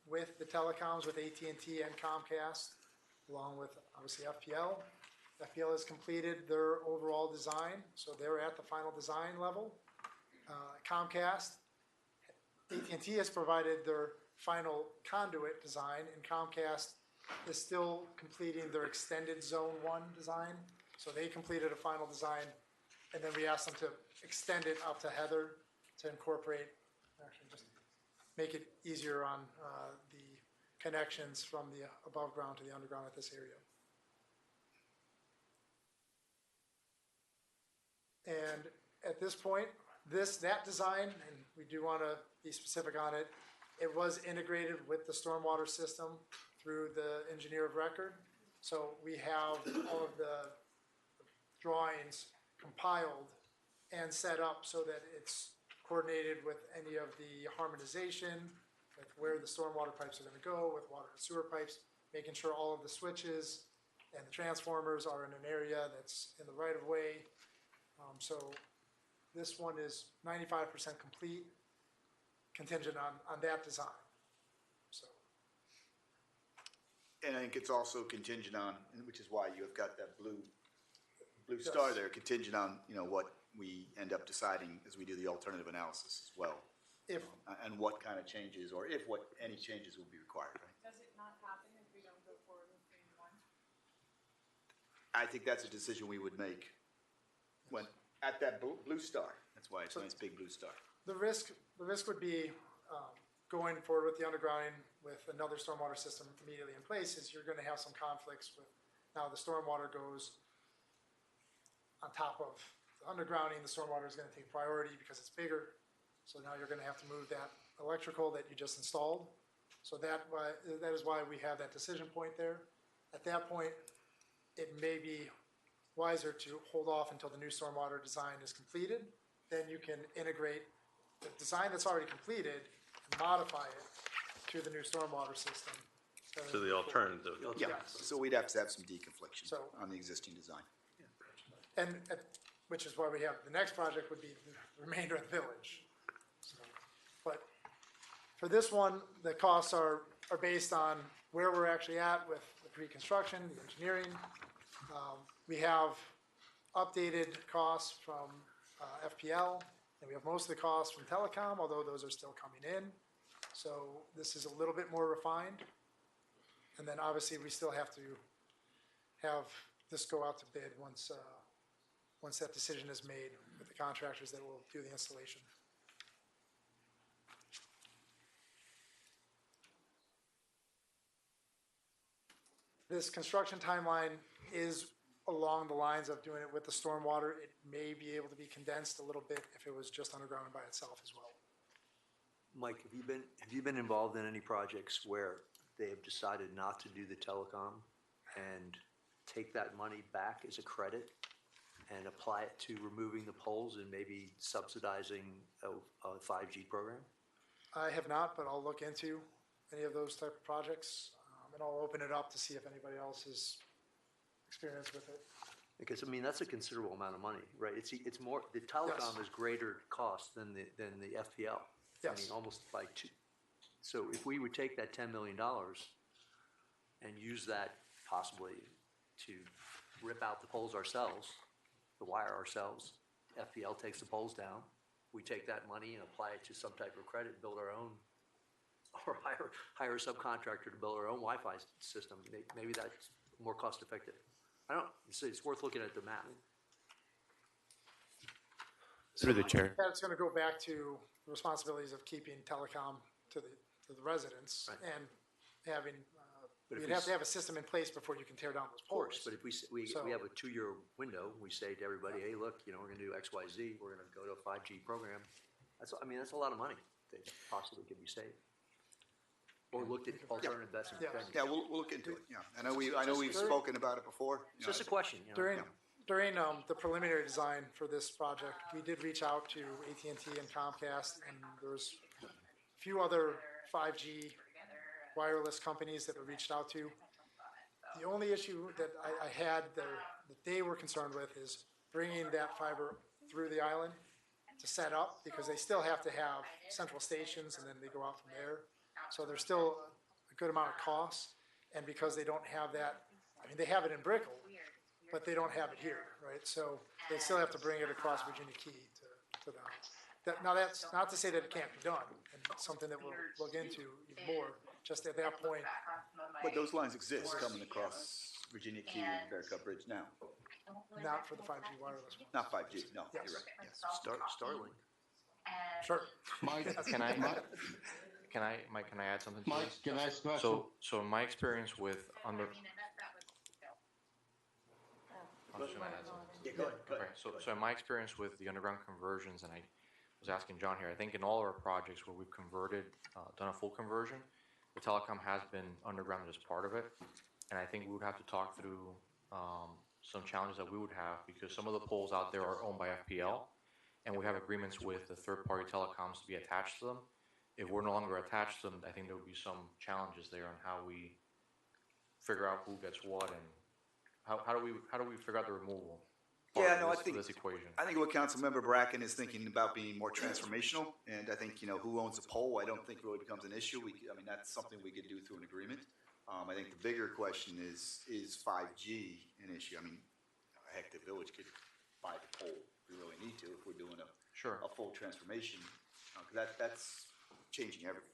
with the telecoms, with AT&T and Comcast, along with, obviously, FPL. FPL has completed their overall design, so they're at the final design level. Comcast, AT&T has provided their final conduit design, and Comcast is still completing their extended Zone 1 design. So they completed a final design, and then we asked them to extend it up to Heather to incorporate, actually just make it easier on the connections from the above ground to the underground at this area. And at this point, that design, and we do want to be specific on it, it was integrated with the stormwater system through the engineer of record. So we have all of the drawings compiled and set up so that it's coordinated with any of the harmonization, with where the stormwater pipes are going to go, with water and sewer pipes, making sure all of the switches and the transformers are in an area that's in the right of way. So this one is 95% complete, contingent on that design. So. And I think it's also contingent on, which is why you have got that blue star there, contingent on, what we end up deciding as we do the alternative analysis as well. If, And what kind of changes, or if any changes will be required, right? Does it not happen if we don't go forward with phase 1? I think that's a decision we would make when, at that blue star. That's why it's a nice big blue star. the risk would be going forward with the undergrounding with another stormwater system immediately in place is you're going to have some conflicts with, now the stormwater goes on top of the undergrounding, the stormwater is going to take priority because it's bigger. So now you're going to have to move that electrical that you just installed. So that is why we have that decision point there. At that point, it may be wiser to hold off until the new stormwater design is completed. Then you can integrate the design that's already completed and modify it to the new stormwater system. To the alternative. Yeah, so we'd have to have some deconfliction So- on the existing design. And, which is why we have, the next project would be the remainder of the village. So, but for this one, the costs are based on where we're actually at with the pre-construction, the engineering. We have updated costs from FPL, and we have most of the costs from telecom, although those are still coming in. So this is a little bit more refined. And then obviously, we still have to have this go out to bid once that decision is made with the contractors that will do the installation. This construction timeline is along the lines of doing it with the stormwater. It may be able to be condensed a little bit if it was just underground by itself as well. Mike, have you been involved in any projects where they have decided not to do the telecom and take that money back as a credit and apply it to removing the poles and maybe subsidizing a 5G program? I have not, but I'll look into any of those type of projects, and I'll open it up to see if anybody else has experience with it. Because, I mean, that's a considerable amount of money, right? It's more, the telecom Yes. is greater cost than the FPL. I Yes. mean, almost by two. So if we would take that $10 million and use that possibly to rip out the poles ourselves, the wire ourselves, FPL takes the poles down, we take that money and apply it to some type of credit, and build our own, or hire a subcontractor to build our own Wi-Fi system. Maybe that's more cost effective. I don't, it's worth looking at the map. Through the chair. That's gonna go back to the responsibilities of keeping telecom to the residents Right. and having, But if you'd we have to s- have a system in place before you can tear down those Of course, poles. but if So- we have a 2-year window, we say to everybody, hey, look, we're gonna do X, Y, Z, we're gonna go to a 5G program. That's a lot of money that possibly could be saved. Or looked at alternative investment Yeah. venues. Yeah, we'll look into it, yeah. I know we've spoken about it before. It's just a question, you know. During the preliminary design for this project, we did reach out to AT&T and Comcast, and there was a few other 5G wireless companies that we reached out to. The only issue that I had there, that they were concerned with, is bringing that fiber through the island to set up, because they still have to have central stations, and then they go out from there. So there's still a good amount of costs, and because they don't have that, I mean, they have it in Brickell, but they don't have it here, right? So they still have to bring it across Virginia Key to them. Now, that's not to say that it can't be done, and it's something that we'll look into even more, just at that point. But those lines exist coming across Virginia Key and Bear Cup Bridge now. Not for the 5G wireless one. Not 5G, no, you're Yes. right. Yes. Starlink. Sure. Mike, Mike, can I add something to Mike, this? can I ask a question? So in my experience with I'm just gonna add something. Yeah, go ahead, go ahead. Okay, so in my experience with the underground conversions, and I was asking John here, I think in all our projects where we've converted, done a full conversion, the telecom has been underground as part of it. And I think we would have to talk through some challenges that we would have, because some of the poles out there are owned by FPL, and we have agreements with the third-party telecoms to be attached to them. If we're no longer attached to them, I think there would be some challenges there on how we figure out who gets what, and how do we figure out the removal part Yeah, of no, I this- think- this equation? I think what Councilmember Bracken is thinking about being more transformational, and I think, who owns a pole, I don't think really becomes an issue. That's something we could do through an agreement. I think the bigger question is 5G an issue? Heck, the village could buy the pole if we really need to, if we're doing Sure. a full transformation, 'cause that's changing everything.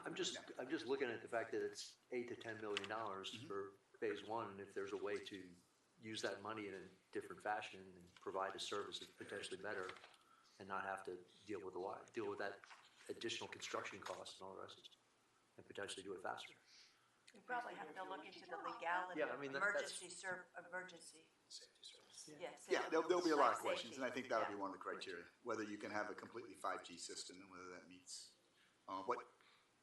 I'm just looking at the fact that it's $8 to $10 million for phase one, and if there's a way to use that money in a different fashion and provide a service that's potentially better, and not have to deal with that additional construction cost and all the rest, and potentially do it faster. We probably have to look into the legality Yeah, of that's- emergency. Yes. Yeah, there'll be a lot of Life questions, and I safety. think that'll Yeah. be one of the criteria, whether you can have a completely 5G system and whether that meets, what,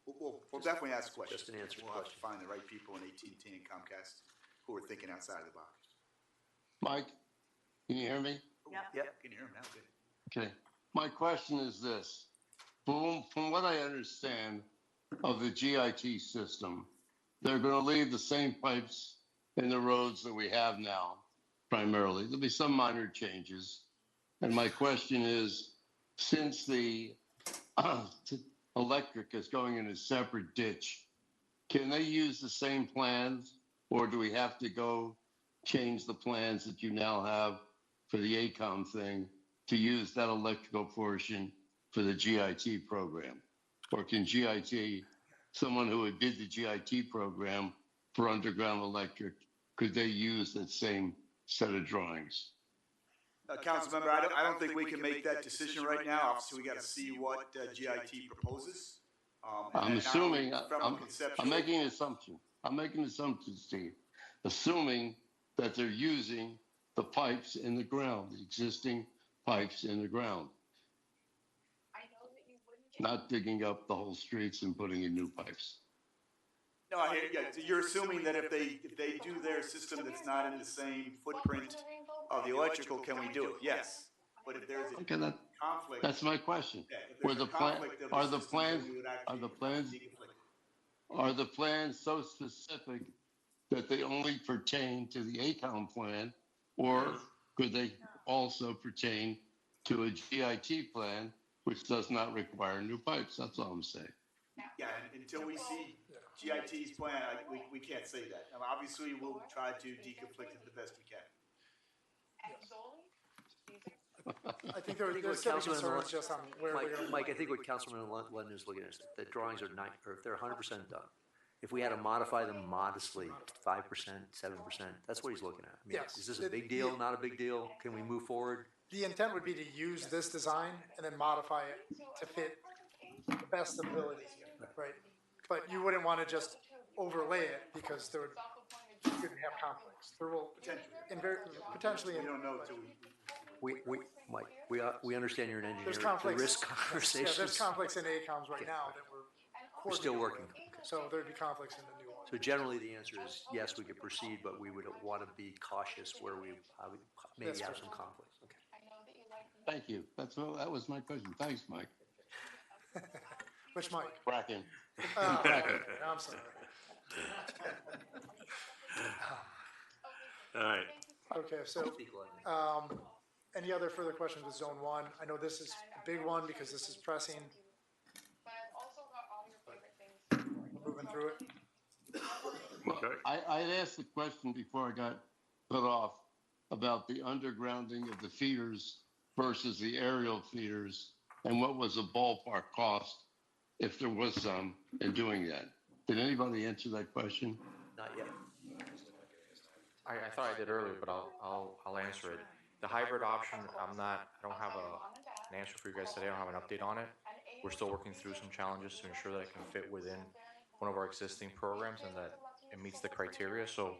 we'll definitely ask questions. Just an answer to We'll have to question. find the right people in AT&T and Comcast who are thinking outside of the box. Mike, can you hear me? Yep. Can you hear him now? Good. Okay. My question is this. From what I understand of the GIT system, they're going to leave the same pipes in the roads that we have now, primarily. There'll be some minor changes. And my question is, since the electric is going in a separate ditch, can they use the same plans, or do we have to go change the plans that you now have for the ACOM thing to use that electrical portion for the GIT program? Or can GIT, someone who did the GIT program for underground electric, could they use that same set of drawings? Councilmember, I don't think we can make that decision right now. Obviously, we got to see what GIT proposes. And I'm then not only assuming, from a I'm conceptual- making an assumption. I'm making an assumption, Steve. Assuming that they're using the pipes in the ground, the existing pipes in the ground, not digging up the whole streets and putting in new pipes. No, I hear, yeah, so you're assuming that if they do their system that's not in the same footprint of the electrical, can we do it? Yes. But if there's a Okay, conflict. that's my question. Yeah, if Were there's the a plan, conflict of are the systems, plans, then we would are actually the plans, deconflict. are the plans so specific that they only pertain to the ACOM plan? Or could they also pertain to a GIT plan, which does not require new pipes? That's all I'm saying. Yeah, and until we see GIT's plan, we can't say that. Now, obviously, we'll try to deconflict it the best we can. I think I think there's what still Councilman concerns just on where we're gonna. Mike, I think what Councilman London is looking at is the drawings are or if they're 100% done. If we had to modify them modestly, 5%, 7%, that's what he's looking at. I mean, Yes. is this a big deal, not a big deal? Can we move forward? The intent would be to use this design and then modify it to fit the best ability, right? But you wouldn't want to just overlay it because there would, you couldn't have conflicts. There will potentially, We don't know till we. Mike, we understand you're an engineer. there's conflicts. The risk Yeah, conversations. there's conflicts in ACOMs right now that We're still working. So there'd be conflicts in the new one. So generally, the answer is yes, we could proceed, but we would want to be cautious where we maybe That's have fair. some conflicts. Okay. Thank you. That was my question. Thanks, Mike. Which Mike? Bracken. Oh, okay, I'm sorry. All right. Okay, so, any other further questions with Zone 1? I know this is a big one because this is pressing. Moving through it. Okay. I'd asked the question before I got put off about the undergrounding of the feeders versus the aerial feeders and what was the ballpark cost, if there was some, in doing that. Did anybody answer that question? Not yet. I thought I did earlier, but I'll answer it. The hybrid option, I don't have an answer for you guys today. I don't have an update on it. We're still working through some challenges to ensure that it can fit within one of our existing programs and that it meets the criteria. So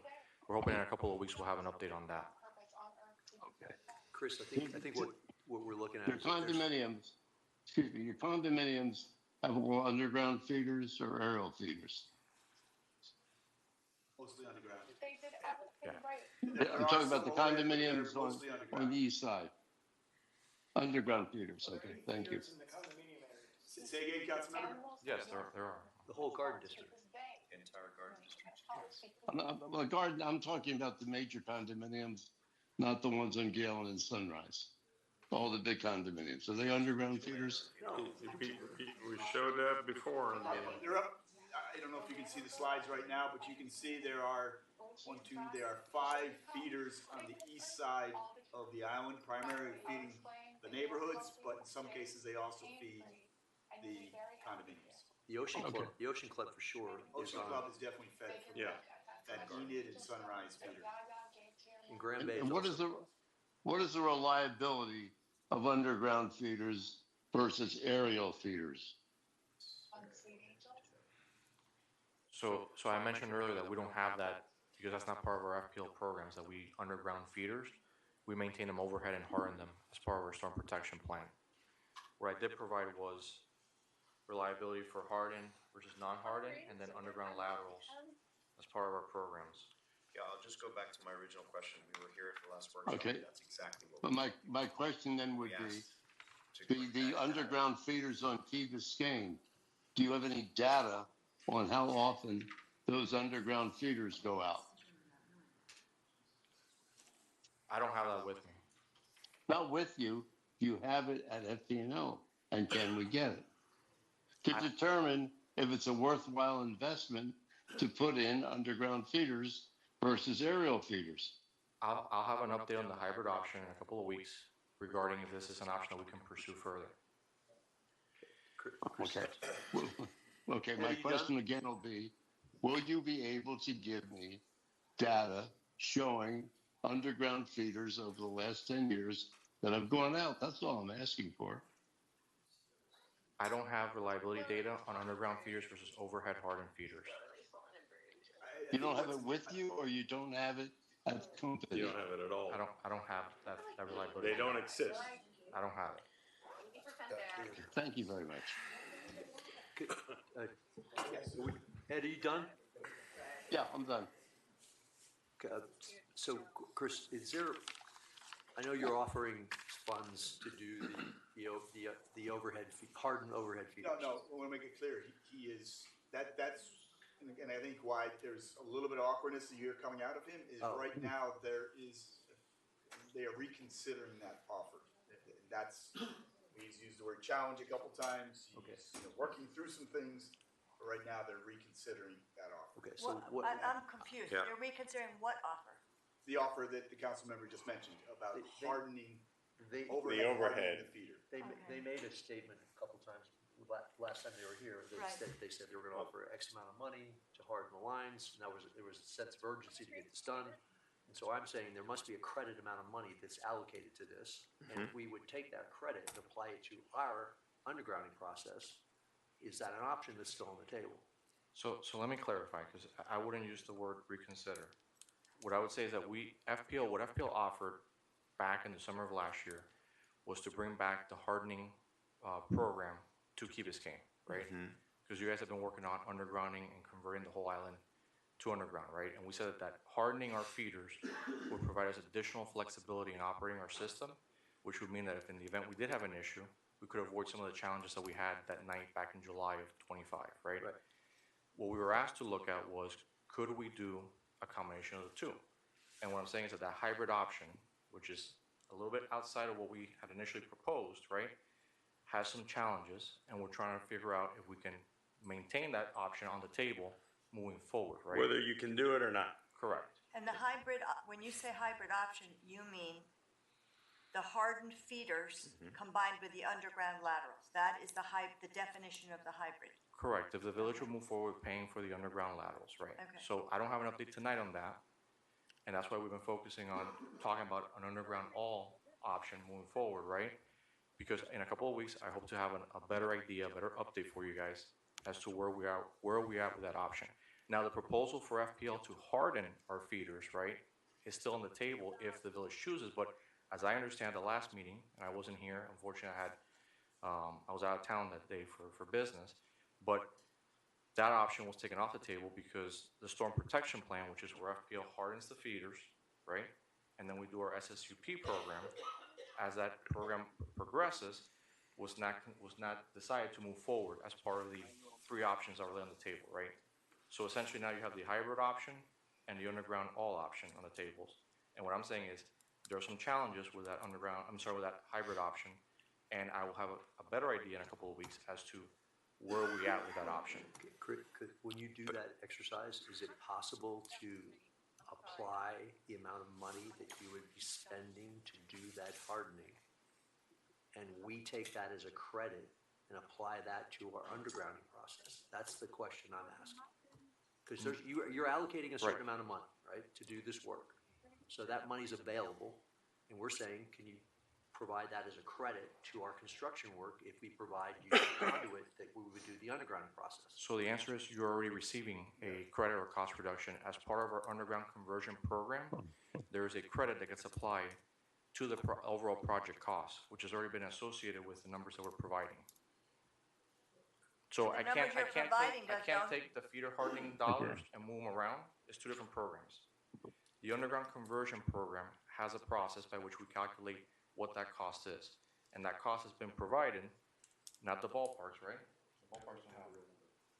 we're hoping in a couple of weeks we'll have an update on that. Chris, I think what we're looking at Your is that there's- your condominiums have all underground feeders or aerial feeders? Mostly underground. Yeah, I'm talking about the condominiums on the east side. Underground feeders, okay, thank you. Say again, Councilmember? Yes, there are. the whole garden district. Entire garden district. Well, garden, I'm talking about the major condominiums, not the ones on Galen and Sunrise. All the big condominiums. Are they underground feeders? We showed that before. They're up, I don't know if you can see the slides right now, but you can see there are there are 5 feeders on the east side of the island, primarily feeding the neighborhoods, but in some cases they also feed the condominiums. The Ocean Club for sure. Ocean Club is definitely fed from Yeah. that Enid and Sunrise feeder. And Grand Bay And is what is the reliability of underground feeders versus aerial feeders? So I mentioned earlier that we don't have that because that's not part of our FPL programs, that we underground feeders. We maintain them overhead and harden them as part of our storm protection plan. What I did provide was reliability for hardened versus non-hardened, and then underground laterals as part of our programs. Yeah, I'll just go back to my original question. We were here at the last workshop. Okay. That's exactly what But we my question then would be, asked. to the underground feeders on Key Biscayne, do you have any data on how often those underground feeders go out? I don't have that with me. Not with you, you have it at FPNO, and can we get it? To determine if it's a worthwhile investment to put in underground feeders versus aerial feeders. I'll have an update on the hybrid option in a couple of weeks regarding if this is an option that we can pursue further. Okay. Okay, my question again will be, will you be able to give me data showing underground feeders over the last 10 years that have gone out? That's all I'm asking for. I don't have reliability data on underground feeders versus overhead hardened feeders. You don't have it with you, or you don't have it at the company? You don't have it at all. I don't have that reliability. They don't exist. I don't have it. Thank you very much. Ed, are you done? Yeah, I'm done. So, Chris, I know you're offering funds to do the overhead, hardened overhead feeders. No, I want to make it clear, he is, that's, and I think why there's a little bit of awkwardness that you're coming out of him is right now they are reconsidering that offer. That's, he's used the word challenge a couple times, he's working through some things, but right now they're reconsidering that offer. Okay, so I'm confused. Yeah. You're reconsidering what offer? The offer that the council member just mentioned about hardening They, Overhead hardening overhead. the feeder. they made a statement a couple times, last time they were here, Right. they said they were gonna offer X amount of money to harden the lines, and there was a sense of urgency to get this done. And so I'm saying there must be a credit amount of money that's allocated to this, and if we would take that credit and apply it to our undergrounding process, is that an option that's still on the table? So let me clarify, because I wouldn't use the word reconsider. What I would say is that what FPL offered back in the summer of last year was to bring back the hardening program to Key Biscayne, right? Because you guys have been working on undergrounding and converting the whole island to underground, right? And we said that hardening our feeders would provide us additional flexibility in operating our system, which would mean that if in the event we did have an issue, we could avoid some of the challenges that we had that night back in July of 25, right? Right. What we were asked to look at was, could we do a combination of the two? And what I'm saying is that hybrid option, which is a little bit outside of what we had initially proposed, right, has some challenges, and we're trying to figure out if we can maintain that option on the table moving forward, right? Whether you can do it or not. Correct. And the hybrid, when you say hybrid option, you mean the hardened feeders combined with the underground laterals. That is the definition of the hybrid. Correct. If the village will move forward paying for the underground laterals, right? Okay. So I don't have an update tonight on that, and that's why we've been focusing on talking about an underground all option moving forward, right? Because in a couple of weeks, I hope to have a better idea, a better update for you guys as to where we are with that option. Now, the proposal for FPL to harden our feeders, right, is still on the table if the village chooses, but as I understand the last meeting, and I wasn't here, unfortunately, I was out of town that day for business, but that option was taken off the table because the storm protection plan, which is where FPL hardens the feeders, right, and then we do our SSUP program. As that program progresses, was not decided to move forward as part of the three options that were on the table, right? So essentially now you have the hybrid option and the underground all option on the tables. And what I'm saying is there are some challenges with that with that hybrid option, and I will have a better idea in a couple of weeks as to where we at with that option. When you do that exercise, is it possible to apply the amount of money that you would be spending to do that hardening, and we take that as a credit and apply that to our undergrounding process? That's the question I'm asking. Because you're allocating a certain amount of money, right, to do this work. So that money's available, and we're saying, can you provide that as a credit to our construction work if we provide you the conduit that we would do the undergrounding process? So the answer is you're already receiving a credit or cost reduction. As part of our underground conversion program, there is a credit that gets applied to the overall project cost, which has already been associated with the numbers that we're providing. So The I can't numbers you're providing don't- take the feeder hardening dollars and move them around. It's two different programs. The underground conversion program has a process by which we calculate what that cost is. And that cost has been provided, not the ballparks, right? The ballparks don't have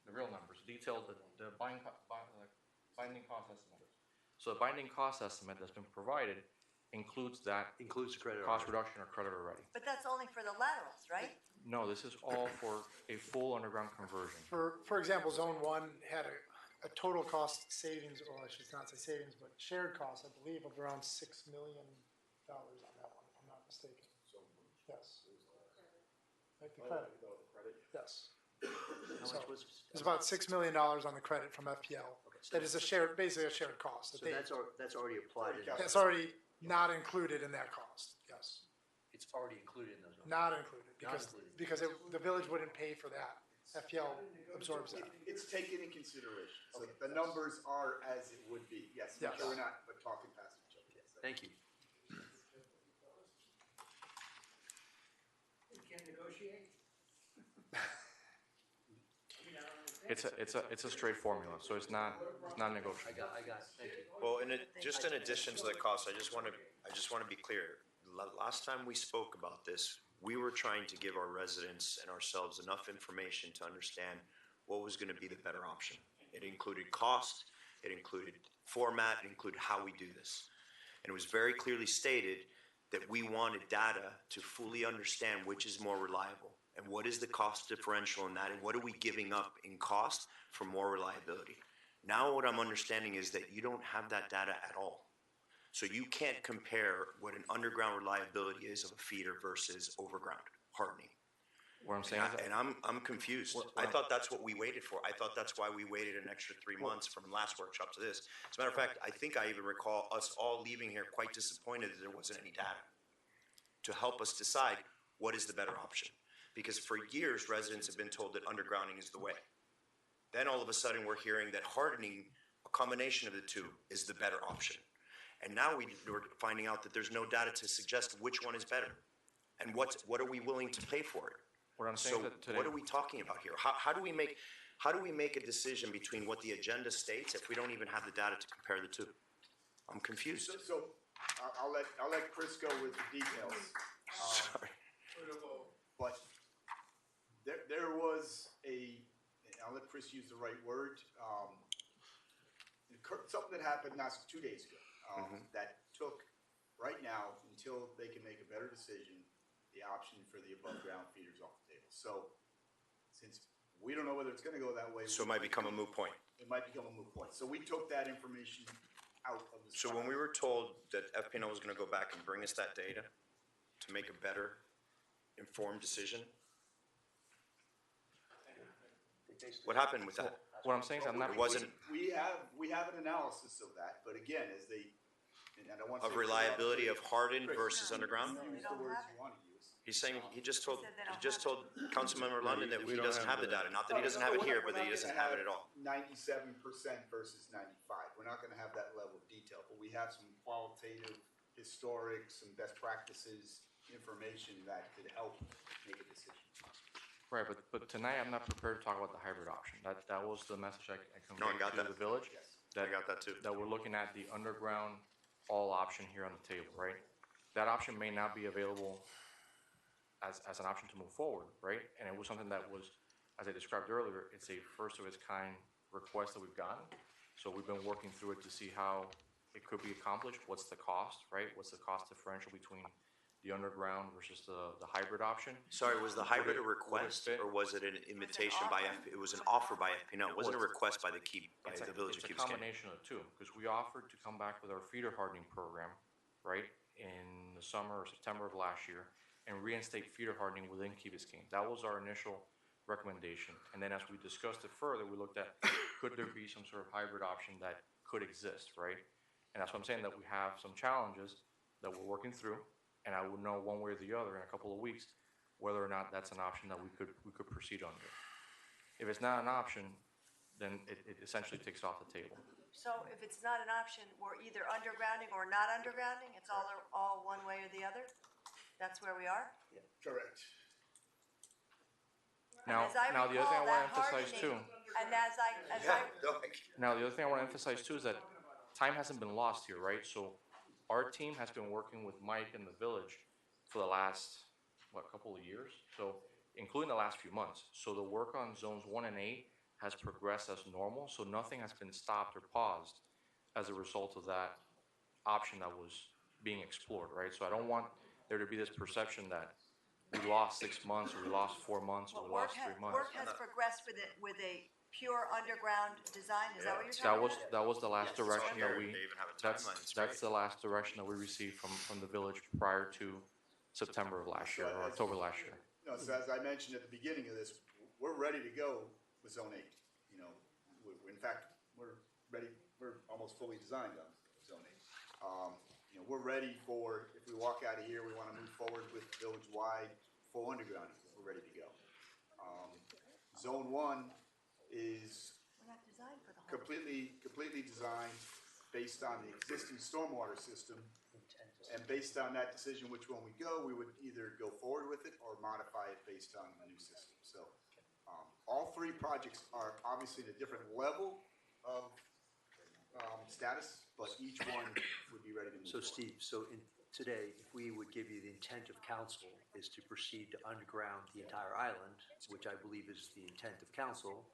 the real numbers, detailed, the binding cost estimate. So the binding cost estimate that's been provided includes that Includes the credit. cost reduction or credit already. But that's only for the laterals, right? No, this is all for a full underground conversion. For example, Zone 1 had a total cost savings, or I should not say savings, but shared cost, I believe, of around $6 million on that one, if I'm not mistaken. Yes. Like the credit. Yes. How much was it? It's about $6 million on the credit from FPL. That is basically a shared cost. So that's already applied in. That's already not included in that cost, yes. It's already included in those numbers. Not included, Not because included. the village wouldn't pay for that. FPL absorbs that. It's taken in consideration, so the numbers are as it would be, yes, Yes. we're not talking past each other. Yes. Thank you. We can't negotiate? It's a straight formula, so it's not negotiable. I got it. Thank you. Well, just in addition to the cost, I just want to be clear. Last time we spoke about this, we were trying to give our residents and ourselves enough information to understand what was going to be the better option. It included cost, it included format, it included how we do this. And it was very clearly stated that we wanted data to fully understand which is more reliable and what is the cost differential in that and what are we giving up in cost for more reliability. Now what I'm understanding is that you don't have that data at all. So you can't compare what an underground reliability is of a feeder versus overground hardening. What I'm saying is that, And I'm confused. I thought that's what we waited for. I thought that's why we waited an extra 3 months from last workshop to this. As a matter of fact, I think I even recall us all leaving here quite disappointed that there wasn't any data to help us decide what is the better option. Because for years, residents have been told that undergrounding is the way. Then all of a sudden, we're hearing that hardening, a combination of the two, is the better option. And now we're finding out that there's no data to suggest which one is better. And what are we willing to pay for it? what I'm saying So is that today. what are we talking about here? How do we make a decision between what the agenda states if we don't even have the data to compare the two? I'm confused. So I'll let Chris go with the details. Sorry. But there was and I'll let Chris use the right word, something that happened 2 days ago, that took, right now, until they can make a better decision, the option for the above-ground feeders off the table. So, since we don't know whether it's gonna go that way. So it might become a moot point. It might become a moot point. So we took that information out of the. So when we were told that FPNO was gonna go back and bring us that data to make a better informed decision, what happened with that? What I'm saying is I'm not. It wasn't We have an analysis of that, but again, and I don't want to. of reliability of hardened versus underground? Use the words you want to use. He's saying, he just told Councilmember London that he doesn't have the data. Not that he doesn't have it here, but that he doesn't have it at all. 97% versus 95. We're not gonna have that level of detail, but we have some qualitative, historic, some best practices, information that could help make a decision. Right, but tonight I'm not prepared to talk about the hybrid option. That was the message I No, I conveyed got to that. the village. I got that too. That we're looking at the underground all option here on the table, right? That option may not be available as an option to move forward, right? And it was something that was, as I described earlier, it's a first of its kind request that we've gotten. So we've been working through it to see how it could be accomplished. What's the cost, right? What's the cost differential between the underground versus the hybrid option? Sorry, was the hybrid a Would it request fit? or was it an invitation by it was an offer by FPNO? It wasn't a request by the village of Key It's a Biscayne. combination of the two, because we offered to come back with our feeder hardening program, right, in the summer or September of last year, and reinstate feeder hardening within Key Biscayne. That was our initial recommendation. And then as we discussed it further, we looked at, could there be some sort of hybrid option that could exist, right? And that's what I'm saying, that we have some challenges that we're working through, and I will know one way or the other in a couple of weeks whether or not that's an option that we could proceed under. If it's not an option, then it essentially takes off the table. So if it's not an option, we're either undergrounding or not undergrounding, it's all one way or the other? That's where we are? Correct. Now, As I now the other thing I recall, want that to emphasize too, hardening- And as I, now the other thing I want to emphasize too is that time hasn't been lost here, right? So our team has been working with Mike and the village for the last, couple of years? So, including the last few months. So the work on zones 1 and 8 has progressed as normal, so nothing has been stopped or paused as a result of that option that was being explored, right? So I don't want there to be this perception that we lost 6 months, or we lost 4 months, or but we lost 3 months. work has progressed with a pure underground design, is that what you're talking about? That was the last direction that They even have a that's timeline, it's great. the last direction that we received from the village prior to September of last year, or October last year. No, so as I mentioned at the beginning of this, we're ready to go with Zone 8. You know, in fact, we're ready, we're almost fully designed on Zone 8. You know, we're ready for, if we walk out of here, we want to move forward with village-wide full undergrounding, we're ready to go. Zone 1 is We're not designed for the whole. completely designed based on the existing stormwater system. And based on that decision, which one we go, we would either go forward with it or modify it based on the new system. So, all three projects are obviously at a different level of, status, but each one would be ready to move So forward. Steve, today, if we would give you the intent of council is to proceed to underground the entire island, which I believe is the intent of council,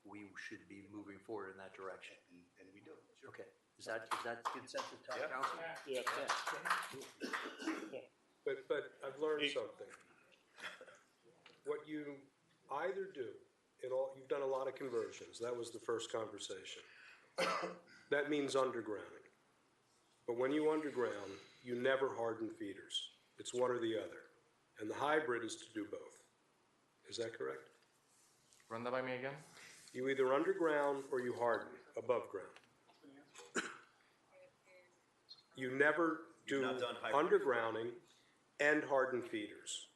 we should be moving forward in that direction. And we do, sure. Okay, is that the consensus of town council? Yeah. But I've learned something. What you either do, you've done a lot of conversions, that was the first conversation. That means undergrounding. but when you underground, you never harden feeders. It's one or the other. And the hybrid is to do both. Is that correct? Run that by me again? You either underground or you harden above ground. You never do You've not done hybrid. undergrounding and harden feeders.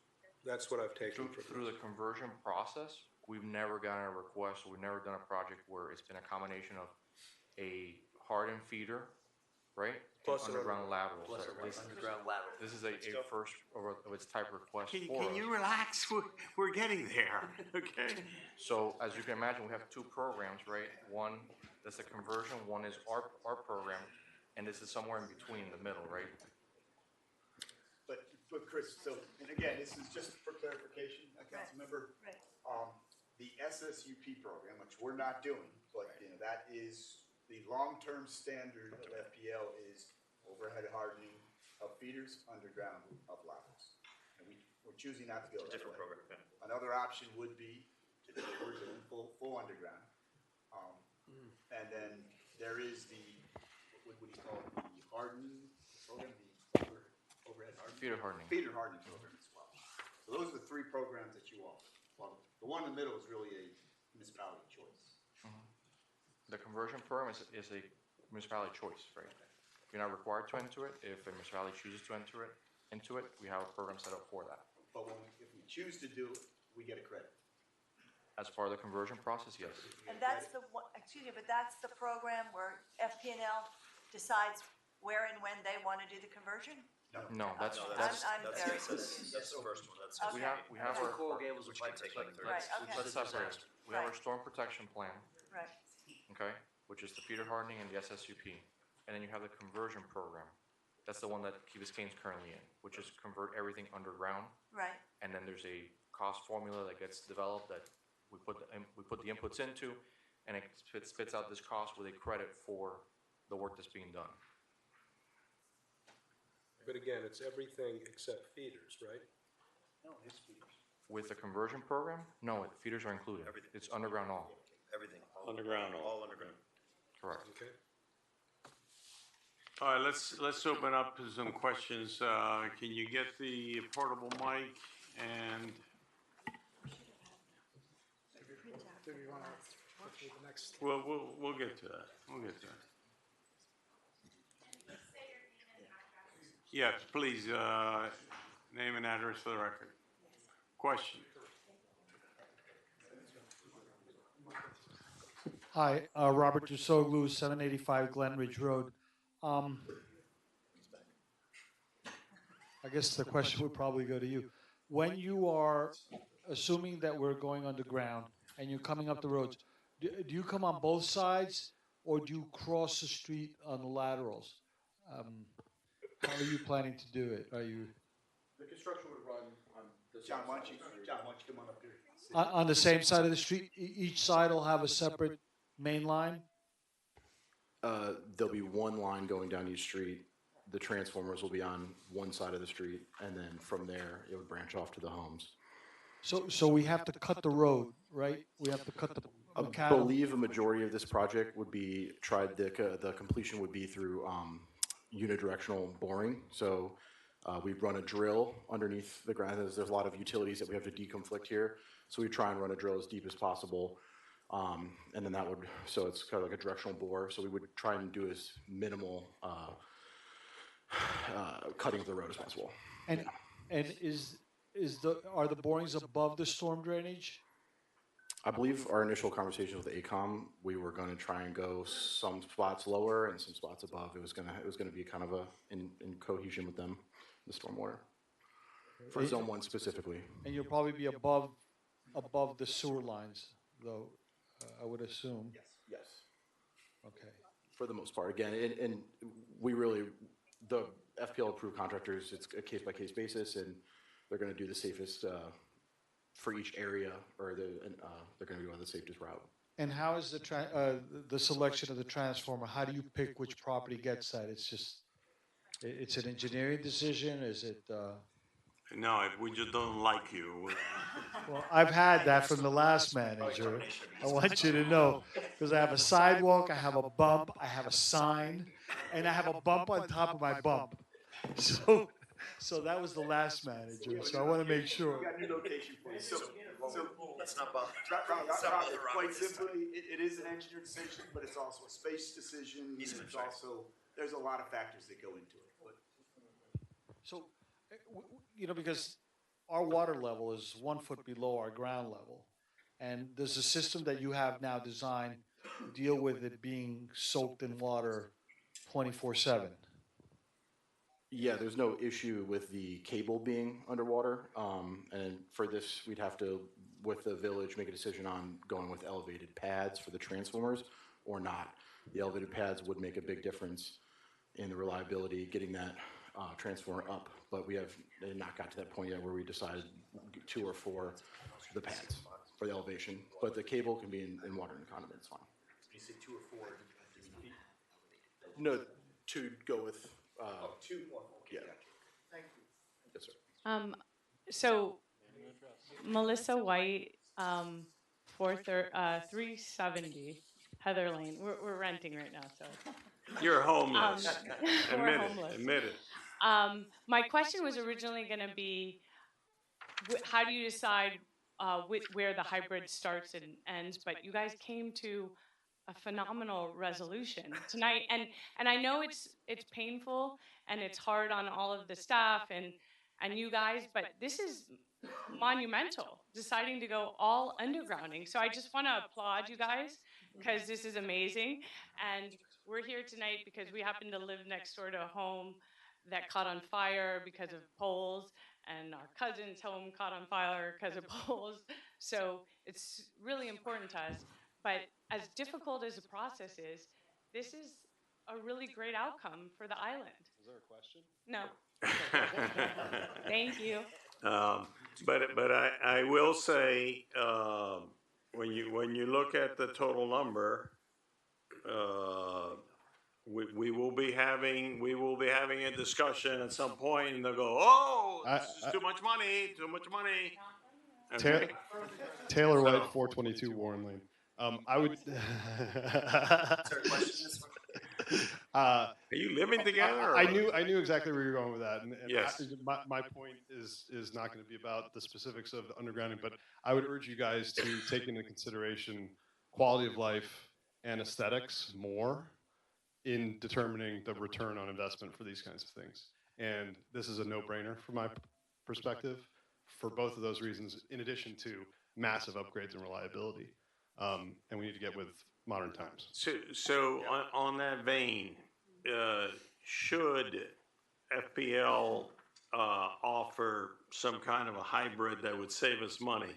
That's what I've taken from Through this. the conversion process, we've never gotten a request, we've never done a project where it's been a combination of a hardened feeder, right? Plus and an underground laterals. Plus right? a underground lateral. This is a first of its type request Can for us. you relax? We're getting there, okay? So as you can imagine, we have two programs, right? One, that's a conversion, one is our program, and this is somewhere in between in the middle, right? But Chris, so, and again, this is just for clarification, Councilmember. Right. The SSUP program, which we're not doing, but, you know, that is, the long-term standard of FPL is overhead hardening of feeders, underground of laterals. And we're choosing not to go that Different way. program, yeah. Another option would be to do what we're doing, full underground. And then there is the, what do you call it, the hardening program, the overhead hardening? Feeder hardening. Feeder hardening program as well. So those are the three programs that you offer. Well, the one in the middle is really a municipality choice. The conversion program is a municipality choice, right? You're not required to enter it. If a municipality chooses to enter it, into it, we have a program set up for that. But if we choose to do it, we get a credit. As part of the conversion process, yes. And that's the, excuse me, but that's the program where FPNL decides where and when they want to do the conversion? No, that's, No, that's, I'm very That's the first one, that's. we Okay. have That's our, what Coral Gables Which applied can take for. like 30 Right, okay. let's separate it. We have our Right. storm protection plan, Right. okay, which is the feeder hardening and the SSUP. And then you have the conversion program. That's the one that Key Biscayne's currently in, which is convert everything underground. Right. And then there's a cost formula that gets developed that we put the inputs into, and it spits out this cost with a credit for the work that's being done. But again, it's everything except feeders, right? No, it's feeders. With the conversion program, no, feeders are included. Everything. It's underground all, Everything. Underground. All underground. correct. Okay. All right, let's open up to some questions. Can you get the portable mic and, Do we want to go through the next? we'll get to that. We'll get to that. Yes, please, name and address for the record. Question? Hi, Robert Dusoglu, 785 Glen Ridge Road. I guess the question would probably go to you. When you are assuming that we're going underground and you're coming up the roads, do you come on both sides or do you cross the street on the laterals? How are you planning to do it? Are you The construction would run on the John, south why side don't you, of the street. John, why don't you come on up here? on the same side of the street? Each side will have a separate main line? There'll be one line going down each street. The transformers will be on one side of the street, and then from there, it would branch off to the homes. So we have to cut the road, right? We have to cut the I macadam. believe a majority of this project would be the completion would be through unidirectional boring. So we run a drill underneath the ground. There's a lot of utilities that we have to deconflict here. So we try and run a drill as deep as possible. And then that would, so it's kind of like a directional bore. So we would try and do as minimal cutting of the road as possible. And are the borings above the storm drainage? I believe our initial conversation with AECOM, we were going to try and go some spots lower and some spots above. It was going to be kind of in cohesion with them, the stormwater, for Zone 1 specifically. And you'll probably be above the sewer lines, though, I would assume. Yes. Okay. For the most part, again, and we really, the FPL approved contractors, it's a case by case basis, and they're going to do the safest for each area, or they're going to go on the safest route. And how is the selection of the transformer? How do you pick which property gets that? It's just, it's an engineering decision? Is it? No, if we just don't like you. Well, I've had that from the last manager. I want you to know, because I have a sidewalk, I have a bump, I have a sign. and I have a bump on top of my bump. So, so that was the last manager. So I want to make sure. We got a new location for you. So Let's not bother. quite simply, it is an engineered decision, but it's also a space decision. Easy, It's sorry. also, there's a lot of factors that go into it. But So, because our water level is 1 foot below our ground level. And there's a system that you have now designed to deal with it being soaked in water 24/7. Yeah, there's no issue with the cable being underwater. And for this, we'd have to, with the village, make a decision on going with elevated pads for the transformers or not. The elevated pads would make a big difference in the reliability, getting that transformer up. But we have not got to that point yet where we decided 2 or 4 the pads for the elevation. But the cable can be in water and condom, it's fine. You say 2 or 4. No, to go with, 2 more. yeah. Yes, sir. So Melissa White, 370 Heather Lane. We're renting right now, so. You're homeless. We're Admit it, homeless. admit it. My question was originally going to be, how do you decide where the hybrid starts and ends? But you guys came to a phenomenal resolution tonight, and I know it's painful and it's hard on all of the staff and you guys, but this is monumental, deciding to go all undergrounding. So I just want to applaud you guys because this is amazing, and we're here tonight because we happen to live next door to a home that caught on fire because of poles, and our cousin's home caught on fire because of poles. So it's really important to us. But as difficult as the process is, this is a really great outcome for the island. Is there a question? No. Thank you. But I will say, when you look at the total number, we will be having a discussion at some point, and they'll go, "Oh, this is too much money, too much money." Okay. Taylor White, 422 Warren Lane. I would. Are you living together? I knew exactly where you're going with that, and Yes. my point is not going to be about the specifics of the undergrounding, but I would urge you guys to take into consideration quality of life and aesthetics more in determining the return on investment for these kinds of things. And this is a no-brainer from my perspective for both of those reasons, in addition to massive upgrades and reliability. And we need to get with modern times. So on that vein, should FPL offer some kind of a hybrid that would save us money?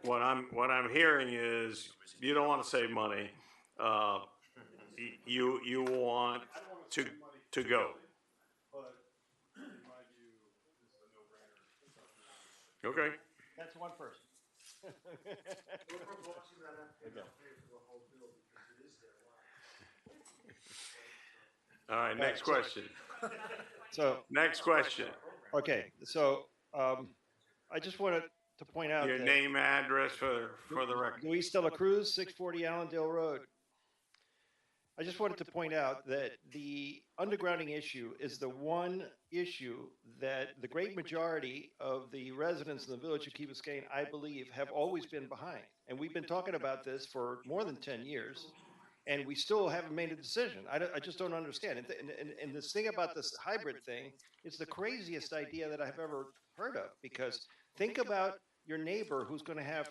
What I'm hearing is you don't want to save money. You want to go. Okay. That's one person. All right, next question. So, Next question. okay, so I just wanted to point out Your that name, address for the record. Luis de la Cruz, 640 Allendale Road. I just wanted to point out that the undergrounding issue is the one issue that the great majority of the residents in the village of Key Biscayne, I believe, have always been behind. And we've been talking about this for more than 10 years, and we still haven't made a decision. I just don't understand. And this thing about this hybrid thing is the craziest idea that I've ever heard of, because think about your neighbor who's going to have,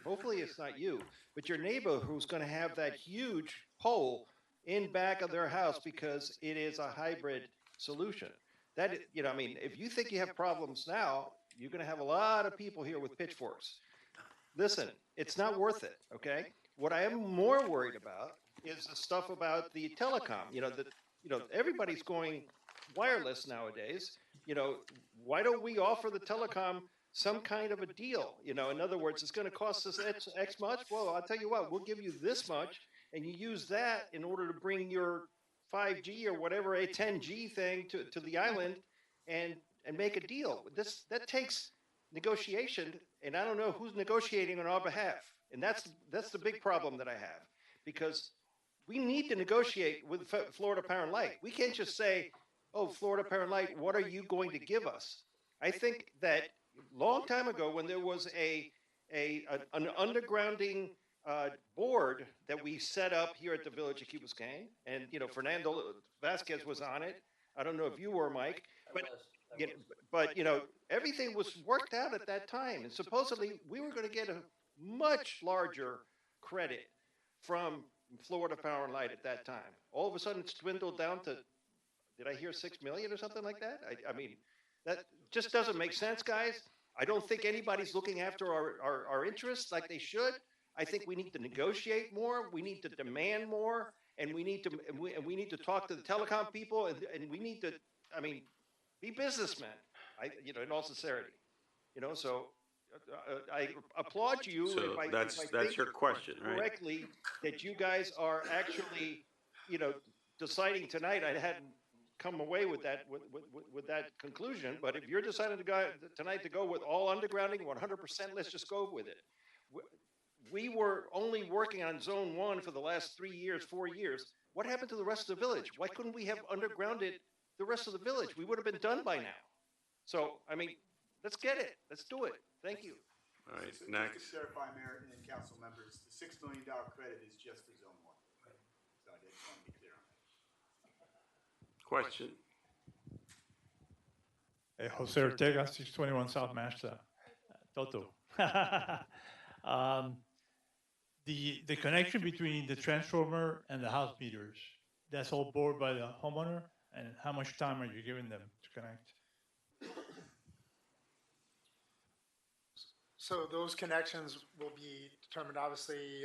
hopefully it's not you, but your neighbor who's going to have that huge pole in back of their house because it is a hybrid solution. That, I mean, if you think you have problems now, you're going to have a lot of people here with pitchforks. Listen, it's not worth it, okay? What I am more worried about is the stuff about the telecom. Everybody's going wireless nowadays. Why don't we offer the telecom some kind of a deal? In other words, it's going to cost us X much. Well, I'll tell you what, we'll give you this much, and you use that in order to bring your 5G or whatever, a 10G thing to the island and make a deal. That takes negotiation, and I don't know who's negotiating on our behalf. And that's the big problem that I have, because we need to negotiate with Florida Power and Light. We can't just say, oh, Florida Power and Light, what are you going to give us? I think that long time ago when there was an undergrounding board that we set up here at the Village of Key Biscayne, and, you know, Fernando Vasquez was on it. I don't know if you were, Mike, but you know, everything was worked out at that time, and supposedly we were going to get a much larger credit from Florida Power and Light at that time. All of a sudden, it's dwindled down to, did I hear 6 million or something like that? I mean, that just doesn't make sense, guys. I don't think anybody's looking after our interests like they should. I think we need to negotiate more. We need to demand more, and we need to talk to the telecom people, and we need to, I mean, be businessmen. You know, in all sincerity, you know. So I applaud you. So if I that's think your question, right? correctly, that you guys are actually, you know, deciding tonight. I hadn't come away with that with that conclusion, but if you're deciding to go tonight to go with all undergrounding, 100%, let's just go with it. We were only working on Zone 1 for the last 3 years, 4 years. What happened to the rest of the village? Why couldn't we have undergrounded the rest of the village? We would have been done by now. So, I mean, let's get it. Let's do it. Thank you. All right, So next. Just to clarify, Mayor and council members, the $6 million credit is just for Zone 1. So I just want to be clear on that. Question. Jose Ortega, 621 South Mashta. Toto. The connection between the transformer and the house meters, that's all bored by the homeowner? And how much time are you giving them to connect? So those connections will be determined, obviously,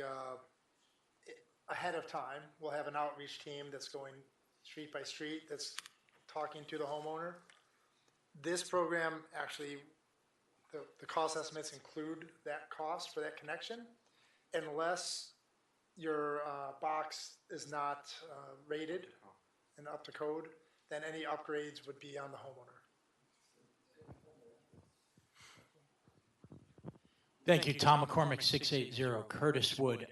ahead of time. We'll have an outreach team that's going street by street, that's talking to the homeowner. This program, actually, the cost estimates include that cost for that connection, unless your box is not rated and up to code, then any upgrades would be on the homeowner. Thank you, Tom McCormick, 680 Curtis Wood.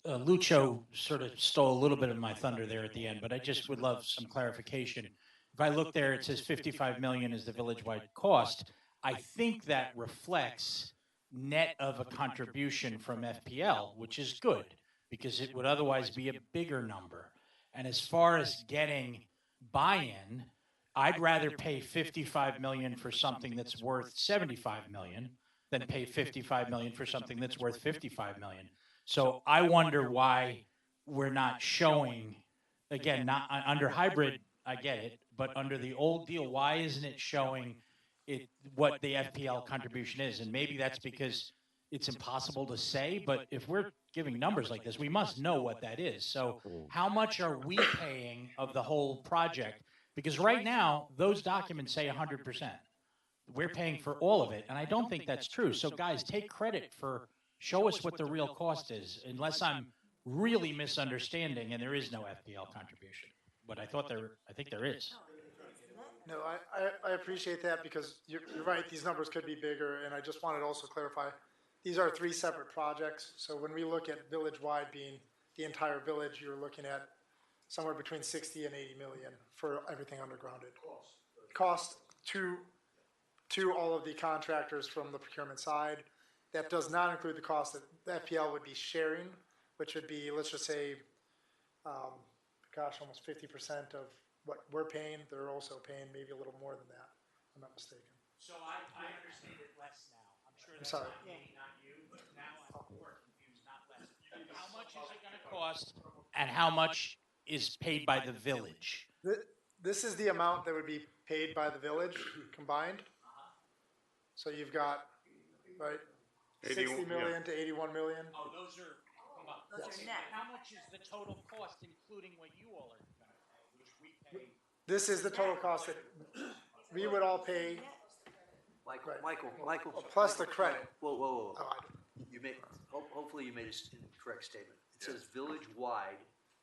Lucho sort of stole a little bit of my thunder there at the end, but I just would love some clarification. If I look there, it says 55 million is the village-wide cost. I think that reflects net of a contribution from FPL, which is good, because it would otherwise be a bigger number. And as far as getting buy-in, I'd rather pay 55 million for something that's worth 75 million than pay 55 million for something that's worth 55 million. So I wonder why we're not showing, again, not under hybrid, I get it, but under the old deal, why isn't it showing what the FPL contribution is? And maybe that's because it's impossible to say, but if we're giving numbers like this, we must know what that is. So how much are we paying of the whole project? Because right now, those documents say 100%. We're paying for all of it, and I don't think that's true. So guys, take credit for, show us what the real cost is, unless I'm really misunderstanding and there is no FPL contribution. But I think there is. No, I appreciate that, because you're right, these numbers could be bigger, and I just wanted to also clarify, these are 3 separate projects. So when we look at village-wide being the entire village, you're looking at somewhere between 60 and 80 million for everything undergrounded. Cost to all of the contractors from the procurement side. That does not include the cost that the FPL would be sharing, which would be, let's just say, almost 50% of what we're paying. They're also paying maybe a little more than that, if I'm not mistaken. So I understand it less now. I'm sure that's sorry. not me, not you, but now I'm more confused, not less. How much is it going to cost, and how much is paid by the village? This is the amount that would be paid by the village combined. So you've got, right, 60 million to 81 million. Oh, those are net. How much is the total cost, including what you all are going to pay, which we pay? This is the total cost that we would all pay. Michael. Plus the credit. Whoa. You made, hopefully you made a correct statement. It says village-wide,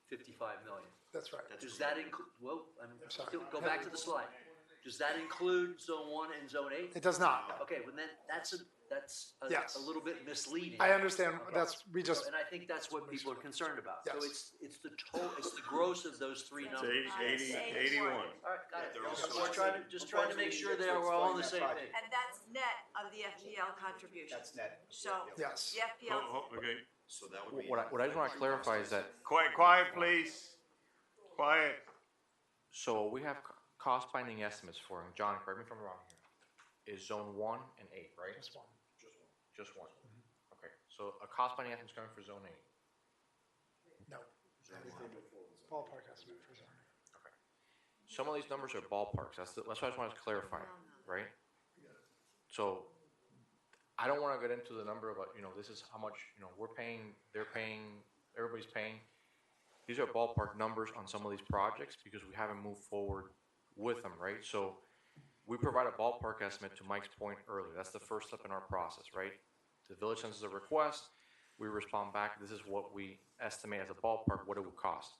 55 million. That's right. Does that include, go back to the slide. Does that include zone 1 and zone 8? It does not. Okay, well then, that's Yes. a little bit misleading. I understand. Okay. And I think that's what people are concerned about. So Yes. it's the total, it's the gross of those three numbers. 81. All right, got it. They're also Just trying to make sure that we're all on the same page. And that's net of the FPL contribution. That's net. So, Yes. the FPL, Okay. So that would be. What I just want to clarify is that, Quiet, please. Quiet. so we have cost binding estimates for, and John, correct me if I'm wrong here, is zone 1 and 8, right? Just one. Just one. Okay, so a cost binding estimate is coming for zone 8. No. Ballpark estimate for zoning. Okay. Some of these numbers are ballparks. That's what I just wanted to clarify, right? So I don't want to get into the number of, this is how much, we're paying, they're paying, everybody's paying. These are ballpark numbers on some of these projects because we haven't moved forward with them, right? So we provide a ballpark estimate to Mike's point earlier. That's the first step in our process, right? The village sends us a request. We respond back. This is what we estimate as a ballpark, what it would cost.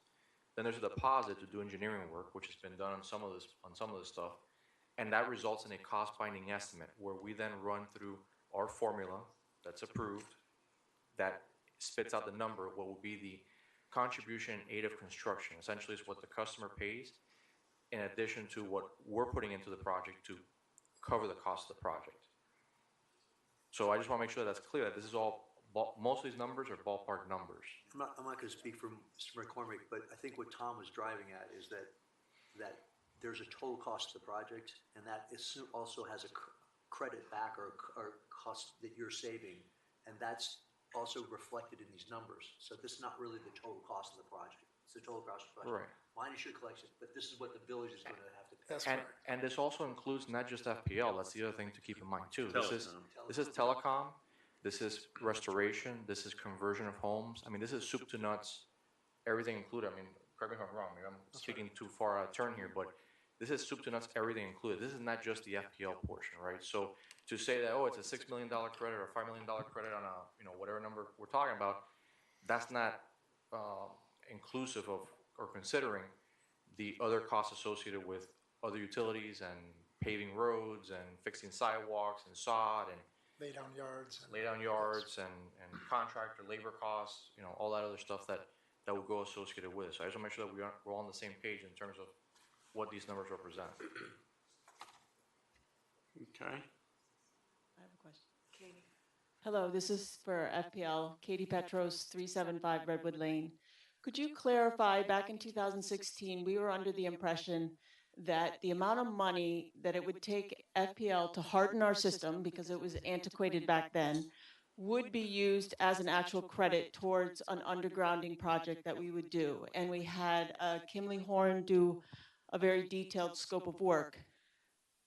Then there's a deposit to do engineering work, which has been done on some of this stuff, and that results in a cost binding estimate where we then run through our formula that's approved, that spits out the number, what will be the contribution and aid of construction. Essentially, is what the customer pays in addition to what we're putting into the project to cover the cost of the project. So I just want to make sure that's clear, that this is all, most of these numbers are ballpark numbers. I'm not going to speak for Mr. McCormick, but I think what Tom was driving at is that there's a total cost of the project, and that also has a credit back or cost that you're saving, and that's also reflected in these numbers. So this is not really the total cost of the project. It's the total cost of the project. Right. Minus your collection, but this is what the village is going to have to pay. That's And, correct. and this also includes not just FPL, that's the other thing to keep in mind too. This is telecom, this is restoration, this is conversion of homes. I mean, this is soup to nuts, everything included. I mean, correct me if I'm wrong, maybe I'm speaking too far out of turn here, but this is soup to nuts, everything included. This is not just the FPL portion, right? So to say that, it's a $6 million credit or a $5 million credit on a, whatever number we're talking about, that's not inclusive of or considering the other costs associated with other utilities and paving roads and fixing sidewalks and sod and Lay down yards. and contractor labor costs, all that other stuff that will go associated with it. So I just want to make sure that we're all on the same page in terms of what these numbers represent. Okay. I have a question. Katie. Hello, this is for FPL, Katie Petros, 375 Redwood Lane. Could you clarify, back in 2016, we were under the impression that the amount of money that it would take FPL to harden our system, because it was antiquated back then, would be used as an actual credit towards an undergrounding project that we would do. And we had Kimley Horn do a very detailed scope of work.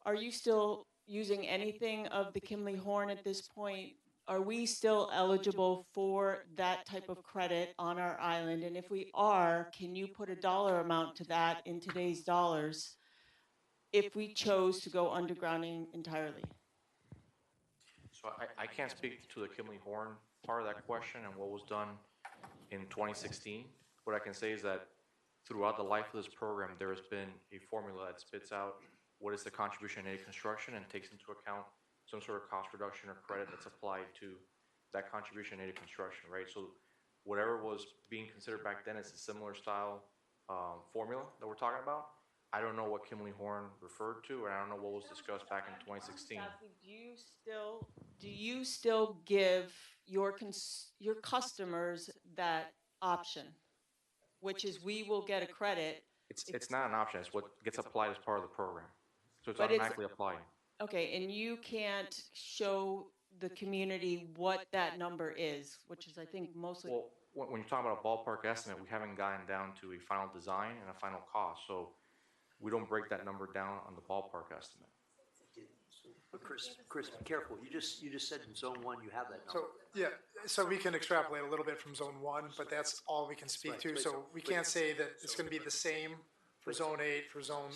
Are you still using anything of the Kimley Horn at this point? Are we still eligible for that type of credit on our island? And if we are, can you put a dollar amount to that in today's dollars if we chose to go undergrounding entirely? So I can't speak to the Kimley Horn part of that question and what was done in 2016. What I can say is that throughout the life of this program, there has been a formula that spits out what is the contribution aid construction and takes into account some sort of cost reduction or credit that's applied to that contribution aid construction, right? So whatever was being considered back then is a similar style formula that we're talking about. I don't know what Kimley Horn referred to, and I don't know what was discussed back in 2016. Do you still give your customers that option, which is we will get a credit? It's not an option. It's what gets applied as part of the program. So it's But it's- automatically applied. Okay, and you can't show the community what that number is, which is, I think, mostly. Well, when you're talking about a ballpark estimate, we haven't gotten down to a final design and a final cost. So we don't break that number down on the ballpark estimate. But Chris, be careful. You just said in zone 1 you have that number. So we can extrapolate a little bit from zone 1, but that's all we can speak to. So we can't say that it's going to be the same for zone 8, for zone.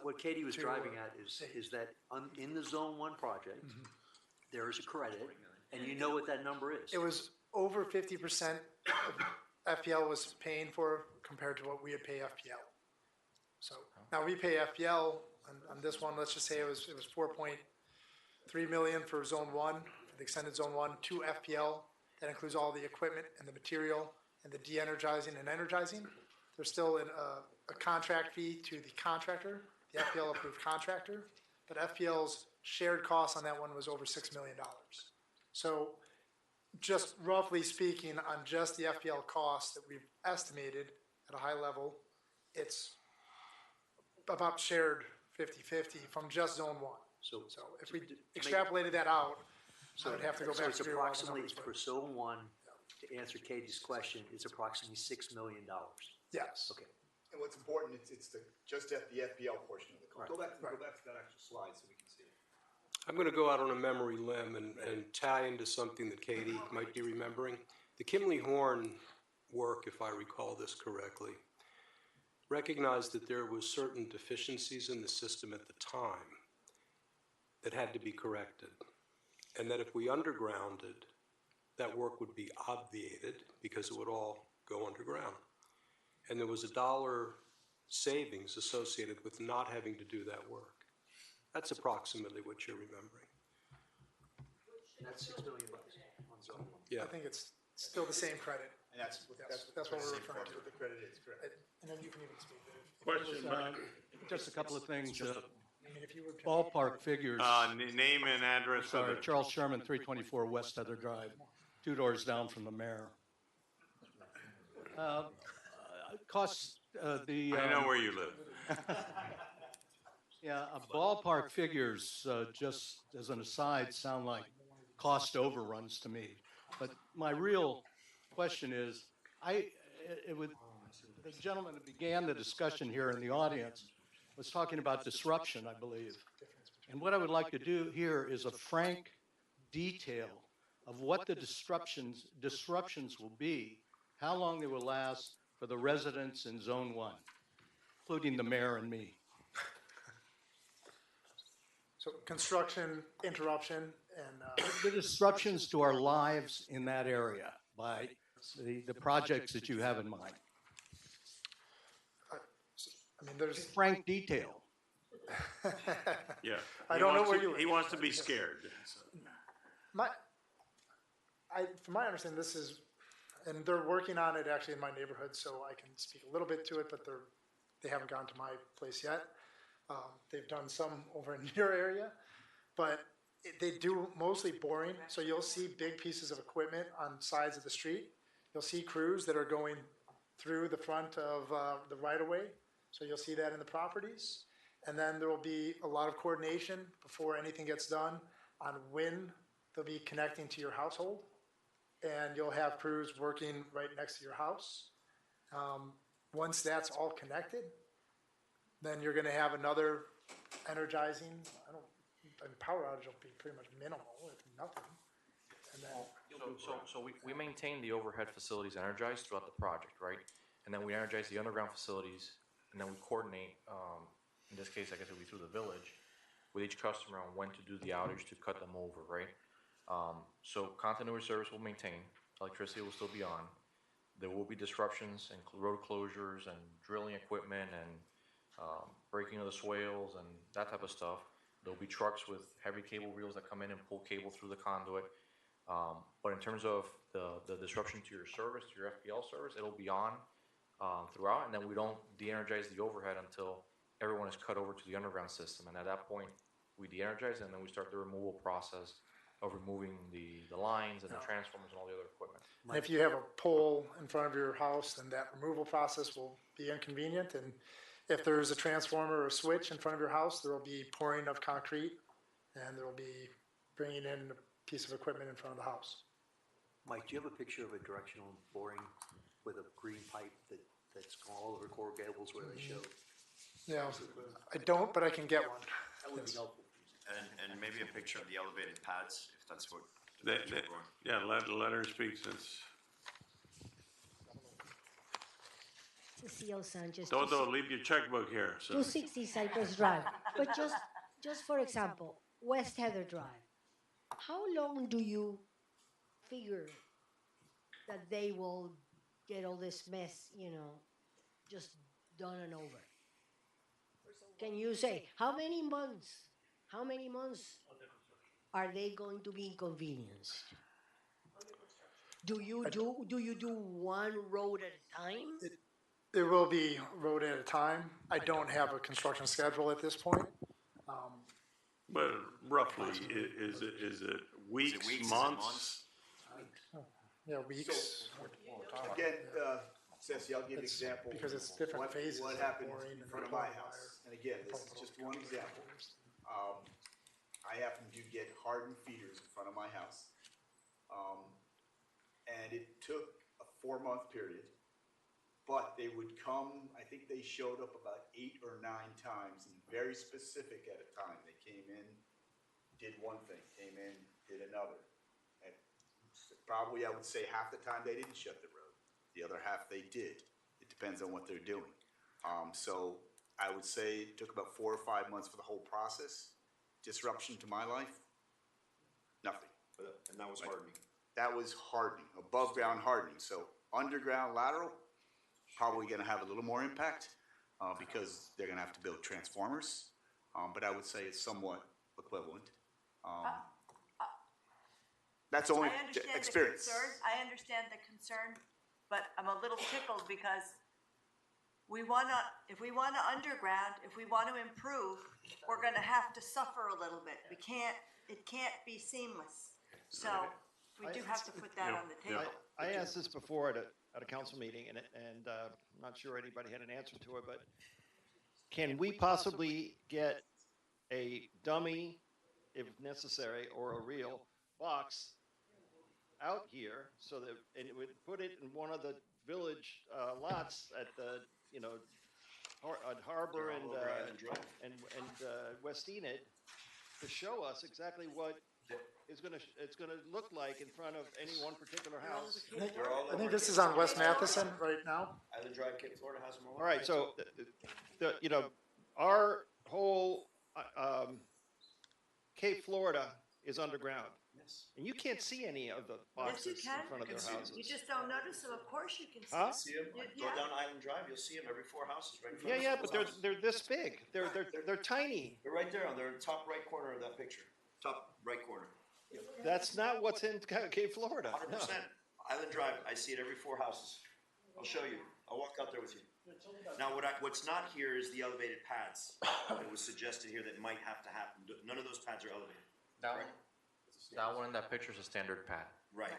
What Katie was driving at is that in the zone 1 project, there is a credit, and you know what that number is. It was over 50% FPL was paying for compared to what we would pay FPL. So now we pay FPL On this one, let's just say it was 4.3 million for zone one, for the extended zone one, 2 FPL. That includes all the equipment and the material and the de-energizing and energizing. There's still a contract fee to the contractor, the FPL approved contractor, but FPL's shared cost on that one was over $6 million. So just roughly speaking, on just the FPL cost that we've estimated at a high level, it's about shared 50-50 from just zone one. So If we extrapolated that out, I would have to go so back it's to do all the approximately, numbers, but- for zone one, to answer Katie's question, it's approximately $6 million. Yes. Okay. And what's important, it's just at the FPL portion of the cost. Right. Go back to that actual slide so we can see it. I'm going to go out on a memory limb and tie into something that Katie might be remembering. The Kimley Horn work, if I recall this correctly, recognized that there was certain deficiencies in the system at the time that had to be corrected, and that if we undergrounded, that work would be obviated because it would all go underground. And there was $1 savings associated with not having to do that work. That's approximately what you're remembering. And that's $6 million on zone one. Yeah. I think it's still the same credit. And that's what we're referring to. The credit is, correct. And then you can even speak. Question, Just a couple of things. I mean, if you were to- Ballpark figures. name and address for Sorry, the, Charles Sherman, 324 West Heather Drive, 2 doors down from the mayor. Costs, the. I know where you live. Yeah, ballpark figures, just as an aside, sound like cost overruns to me. But my real question is, the gentleman that began the discussion here in the audience was talking about disruption, I believe. And what I would like to do here is a frank detail of what the disruptions will be, how long they will last for the residents in Zone 1, including the mayor and me. So construction, interruption, and The disruptions to our lives in that area by the projects that you have in mind. I mean, there's Frank detail. Yeah. I He don't know wants where to- you live. He wants to be scared. From my understanding, this is, and they're working on it actually in my neighborhood, so I can speak a little bit to it, but they haven't gone to my place yet. They've done some over in your area, but they do mostly boring. So you'll see big pieces of equipment on sides of the street. You'll see crews that are going through the front of the right of way. So you'll see that in the properties. And then there will be a lot of coordination before anything gets done on when they'll be connecting to your household. And you'll have crews working right next to your house. Once that's all connected, then you're gonna have another energizing, power outage will be pretty much minimal, if nothing. And then, So we maintain the overhead facilities energized throughout the project, right? And then we energize the underground facilities, and then we coordinate, in this case, I guess it would be through the village, with each customer on when to do the outage to cut them over, right? So continuity service will maintain, electricity will still be on. There will be disruptions and road closures and drilling equipment and breaking of the swales and that type of stuff. There'll be trucks with heavy cable reels that come in and pull cable through the conduit. But in terms of the disruption to your service, to your FPL service, it'll be on throughout, and then we don't de-energize the overhead until everyone is cut over to the underground system. And at that point, we de-energize, and then we start the removal process of removing the lines and the transformers and all the other equipment. and if you have a pole in front of your house, then that removal process will be inconvenient. And if there's a transformer or a switch in front of your house, there will be pouring of concrete, and there will be bringing in a piece of equipment in front of the house. Mike, do you have a picture of a directional boring with a green pipe that's gone all over Coral Gables where they showed? Yeah, I don't, but I can get one. That would be Yes. helpful. And maybe a picture of the elevated pads, if that's what. Yeah, let her speak since. Cecile Sanchez. Don't leave your checkbook here. So. 260 Cypress Drive. But just for example, West Heather Drive. How long do you figure that they will get all this mess, just done and over? Can you say, how many months are they going to be inconvenienced? Do you do one road at a time? It will be road at a time. I don't have a construction schedule at this point. But roughly, is it weeks, months? Yeah, weeks. Again, Ceci, I'll give you an example. Because it's different phases. What of happened boring in front of my house, and again, this is just one example. I happen to get hardened feeders in front of my house. And it took a 4-month period, but they would come, I think they showed up about 8 or 9 times, and very specific at a time. They came in, did one thing, came in, did another. And probably, I would say, half the time they didn't shut the road. The other half they did. It depends on what they're doing. So I would say it took about 4 or 5 months for the whole process. Disruption to my life? Nothing. And that was hardening. That was hardening, above ground hardening. So underground lateral, probably gonna have a little more impact, because they're gonna have to build transformers. But I would say it's somewhat equivalent. That's only I understand the experience. concern. I understand the concern, but I'm a little tickled because if we wanna underground, if we want to improve, we're gonna have to suffer a little bit. It can't be seamless. So we do have to put that on the table. I asked this before at a council meeting, and I'm not sure anybody had an answer to it, but can we possibly get a dummy, if necessary, or a real box out here so that, and it would put it in one of the village lots at the, at Harbor and West Enid, to show us exactly what it's gonna look like in front of any one particular house. I think this is on West Matheson right now. Island Drive, Cape Florida has them all. All right, so our whole Cape Florida is underground. Yes. And you can't see any of the Yes, you boxes can. in front of their houses. You just don't notice them. Of course you can see. Huh? See them, go down Island Drive, you'll see them every 4 houses right in front Yeah, of but people's they're houses. this big. They're tiny. They're right there, they're in the top right corner of that picture, top right corner. That's not what's in Cape Florida. 100%. Island Drive, I see it every 4 houses. I'll show you. I'll walk out there with you. Now, what's not here is the elevated pads that was suggested here that might have to happen. None of those pads are elevated. That one in that picture is a standard pad. Right.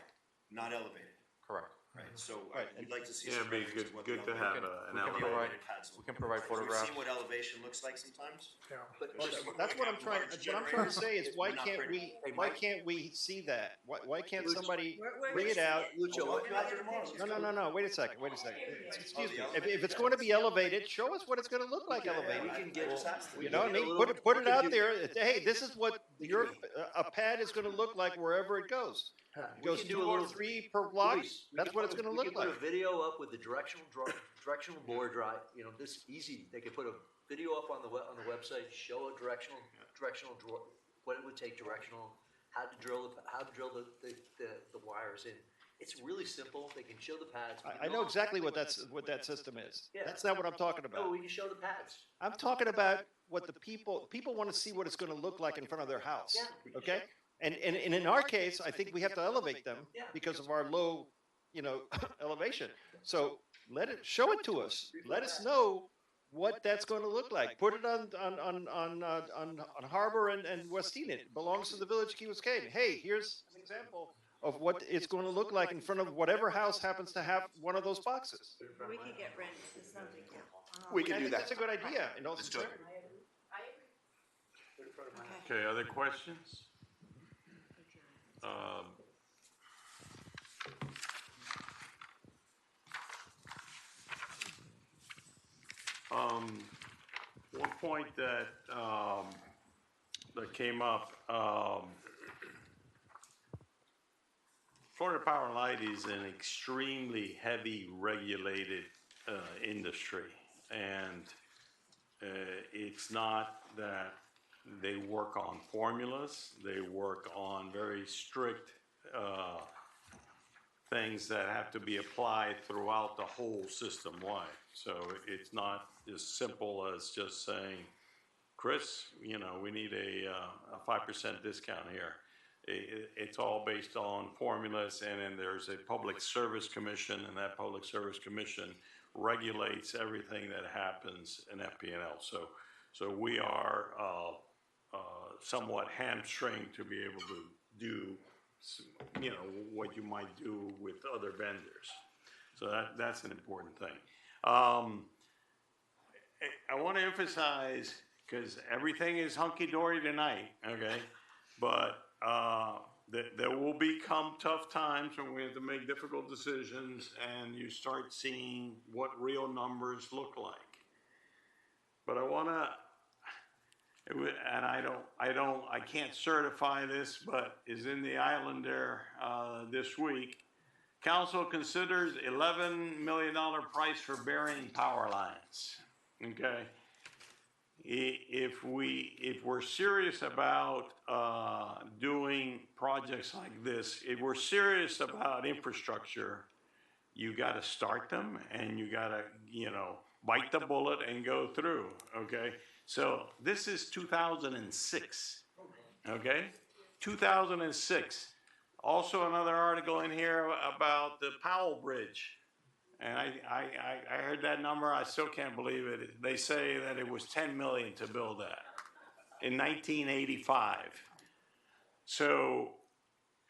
Not elevated. Correct. Right. So Right. we'd like to see Yeah, some it'd be renderings of what the good to elevated- have an we can elevator. provide- pads we look can like. provide We've photographs. seen what elevation looks like sometimes. Yeah. But That's what I'm trying to say is why can't we see that? Why can't somebody bring it out? No, wait a second. Excuse me. If it's going to be elevated, show us what it's going to look like elevated. We can get tested. You know what I mean? Put it out there. Hey, this is what a pad is going to look like wherever it goes. It goes 2 or 3 per block. That's what it's going to look like. We can put a video up with the directional bore drive, this easy, they could put a video up on the website, show a directional what it would take directional, how to drill the wires in. It's really simple, they can show the pads. I know exactly what that system is. Yeah. That's not what I'm talking No, about. we can show the pads. I'm talking about what the people want to see what it's going to look like in front of their house. Yeah. Okay? And in our case, I think we have to elevate them because of our low, elevation. So show it to us. Let us know what that's going to look like. Put it on Harbor and West Enid. It belongs to the Village of Key Biscayne. Hey, here's an example of what it's going to look like in front of whatever house happens to have one of those boxes. We can get ready. It's not a big deal. We can do that. That's a good idea. Let's do it. Okay, other questions? One point that came up, Florida Power and Light is an extremely heavy regulated industry, and it's not that they work on formulas. They work on very strict things that have to be applied throughout the whole system wide. So it's not as simple as just saying, Chris, you know, we need a 5% discount here. It's all based on formulas, and then there's a public service commission, and that public service commission regulates everything that happens in FPNL. So we are somewhat hamstringed to be able to do, you know, what you might do with other vendors. So that's an important thing. I want to emphasize, because everything is hunky-dory tonight, okay? But there will become tough times when we have to make difficult decisions and you start seeing what real numbers look like. But I want to, and I can't certify this, but is in the Islander this week. Council considers $11 million price for burying power lines, okay? If we're serious about doing projects like this, if we're serious about infrastructure, you got to start them and you got to, you know, bite the bullet and go through. Okay, so this is 2006. Okay, 2006. Also, another article in here about the Powell Bridge. And I heard that number. I still can't believe it. They say that it was $10 million to build that in 1985. So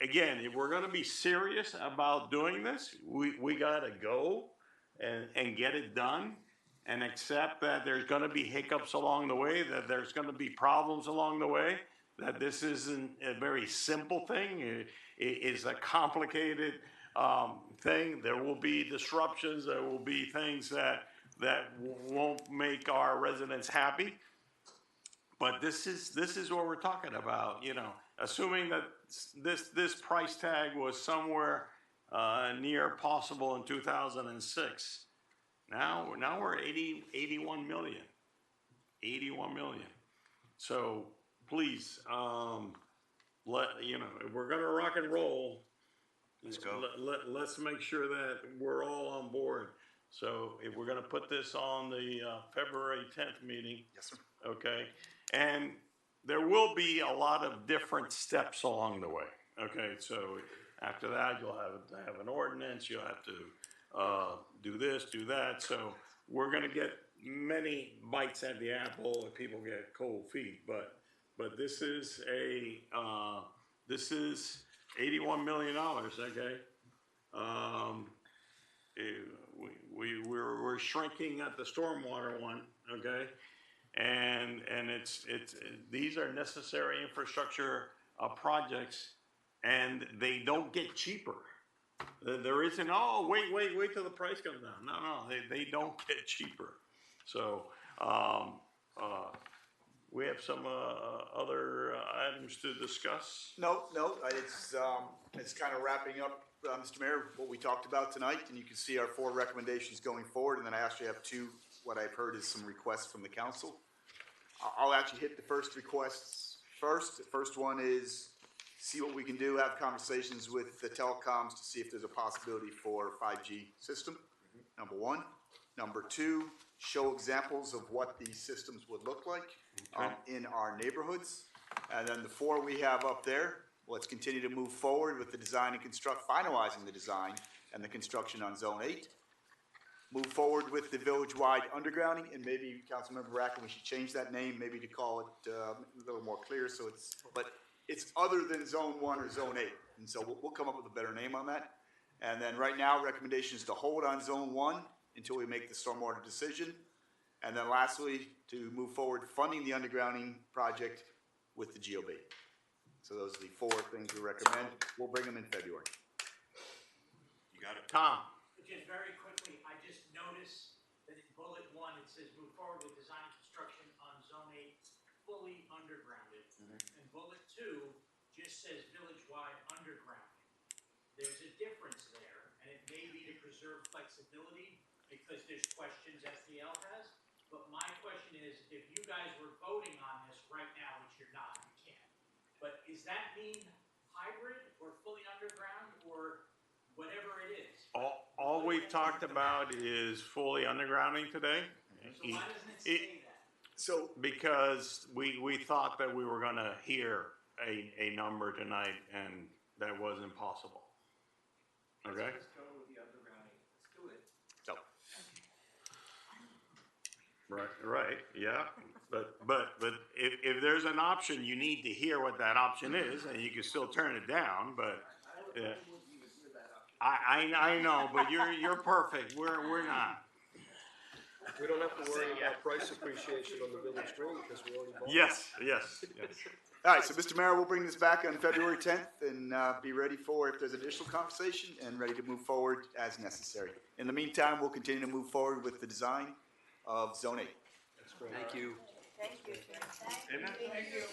again, if we're going to be serious about doing this, we got to go and get it done and accept that there's going to be hiccups along the way, that there's going to be problems along the way, that this isn't a very simple thing. It is a complicated thing. There will be disruptions. There will be things that won't make our residents happy. But this is what we're talking about. You know, assuming that this price tag was somewhere near possible in 2006. Now we're 81 million. 81 million. So please, if we're gonna rock and roll, let's go. Let's make sure that we're all on board. So if we're gonna put this on the February 10th meeting. Yes, sir. Okay, and there will be a lot of different steps along the way. Okay, so after that, you'll have an ordinance, you'll have to do this, do that. So we're gonna get many bites at the apple and people get cold feet, but this is $81 million, okay? We're shrinking at the stormwater one, okay? And these are necessary infrastructure projects, and they don't get cheaper. There isn't, oh, wait till the price comes down. No, they don't get cheaper. So we have some other items to discuss. No, it's kind of wrapping up, Mr. Mayor, what we talked about tonight, and you can see our 4 recommendations going forward, and then I actually have 2, what I've heard is some requests from the council. I'll actually hit the first requests first. The first one is see what we can do, have conversations with the telecoms to see if there's a possibility for 5G system, number 1. Number 2, show examples of what these systems would look like in our neighborhoods. And then the 4 we have up there, let's continue to move forward with the design and finalizing the design and the construction on Zone 8. Move forward with the village-wide undergrounding, and maybe Councilmember Bracken, we should change that name, maybe to call it a little more clear, so it's other than Zone 1 or Zone 8. And so we'll come up with a better name on that. And then right now, recommendation is to hold on Zone 1 until we make the stormwater decision. And then lastly, to move forward funding the undergrounding project with the GOB. So those are the 4 things we recommend. We'll bring them in February. You got it. Tom. Just very quickly, I just noticed that in bullet 1, it says move forward with design and construction on Zone 8 fully undergrounded. And bullet 2 just says village-wide undergrounding. There's a difference there, and it may be to preserve flexibility because there's questions SDL has. But my question is, if you guys were voting on this right now, which you're not, you can't, but does that mean hybrid or fully underground, or whatever it is. All we've talked about is fully undergrounding today. So why doesn't it say that? So, Because we thought that we were gonna hear a number tonight, and that wasn't possible. Okay? Let's go with the undergrounding. Let's do it. so, Right, yeah. But if there's an option, you need to hear what that option is, and you can still turn it down, but, yeah. I know, but you're perfect. We're not. We don't have to worry about price appreciation on the village green because we already bought it. Yes. all right, so Mr. Mayor, we'll bring this back on February 10th and be ready for if there's additional conversation and ready to move forward as necessary. In the meantime, we'll continue to move forward with the design of Zone 8. Thank you. Thank you. Thank you.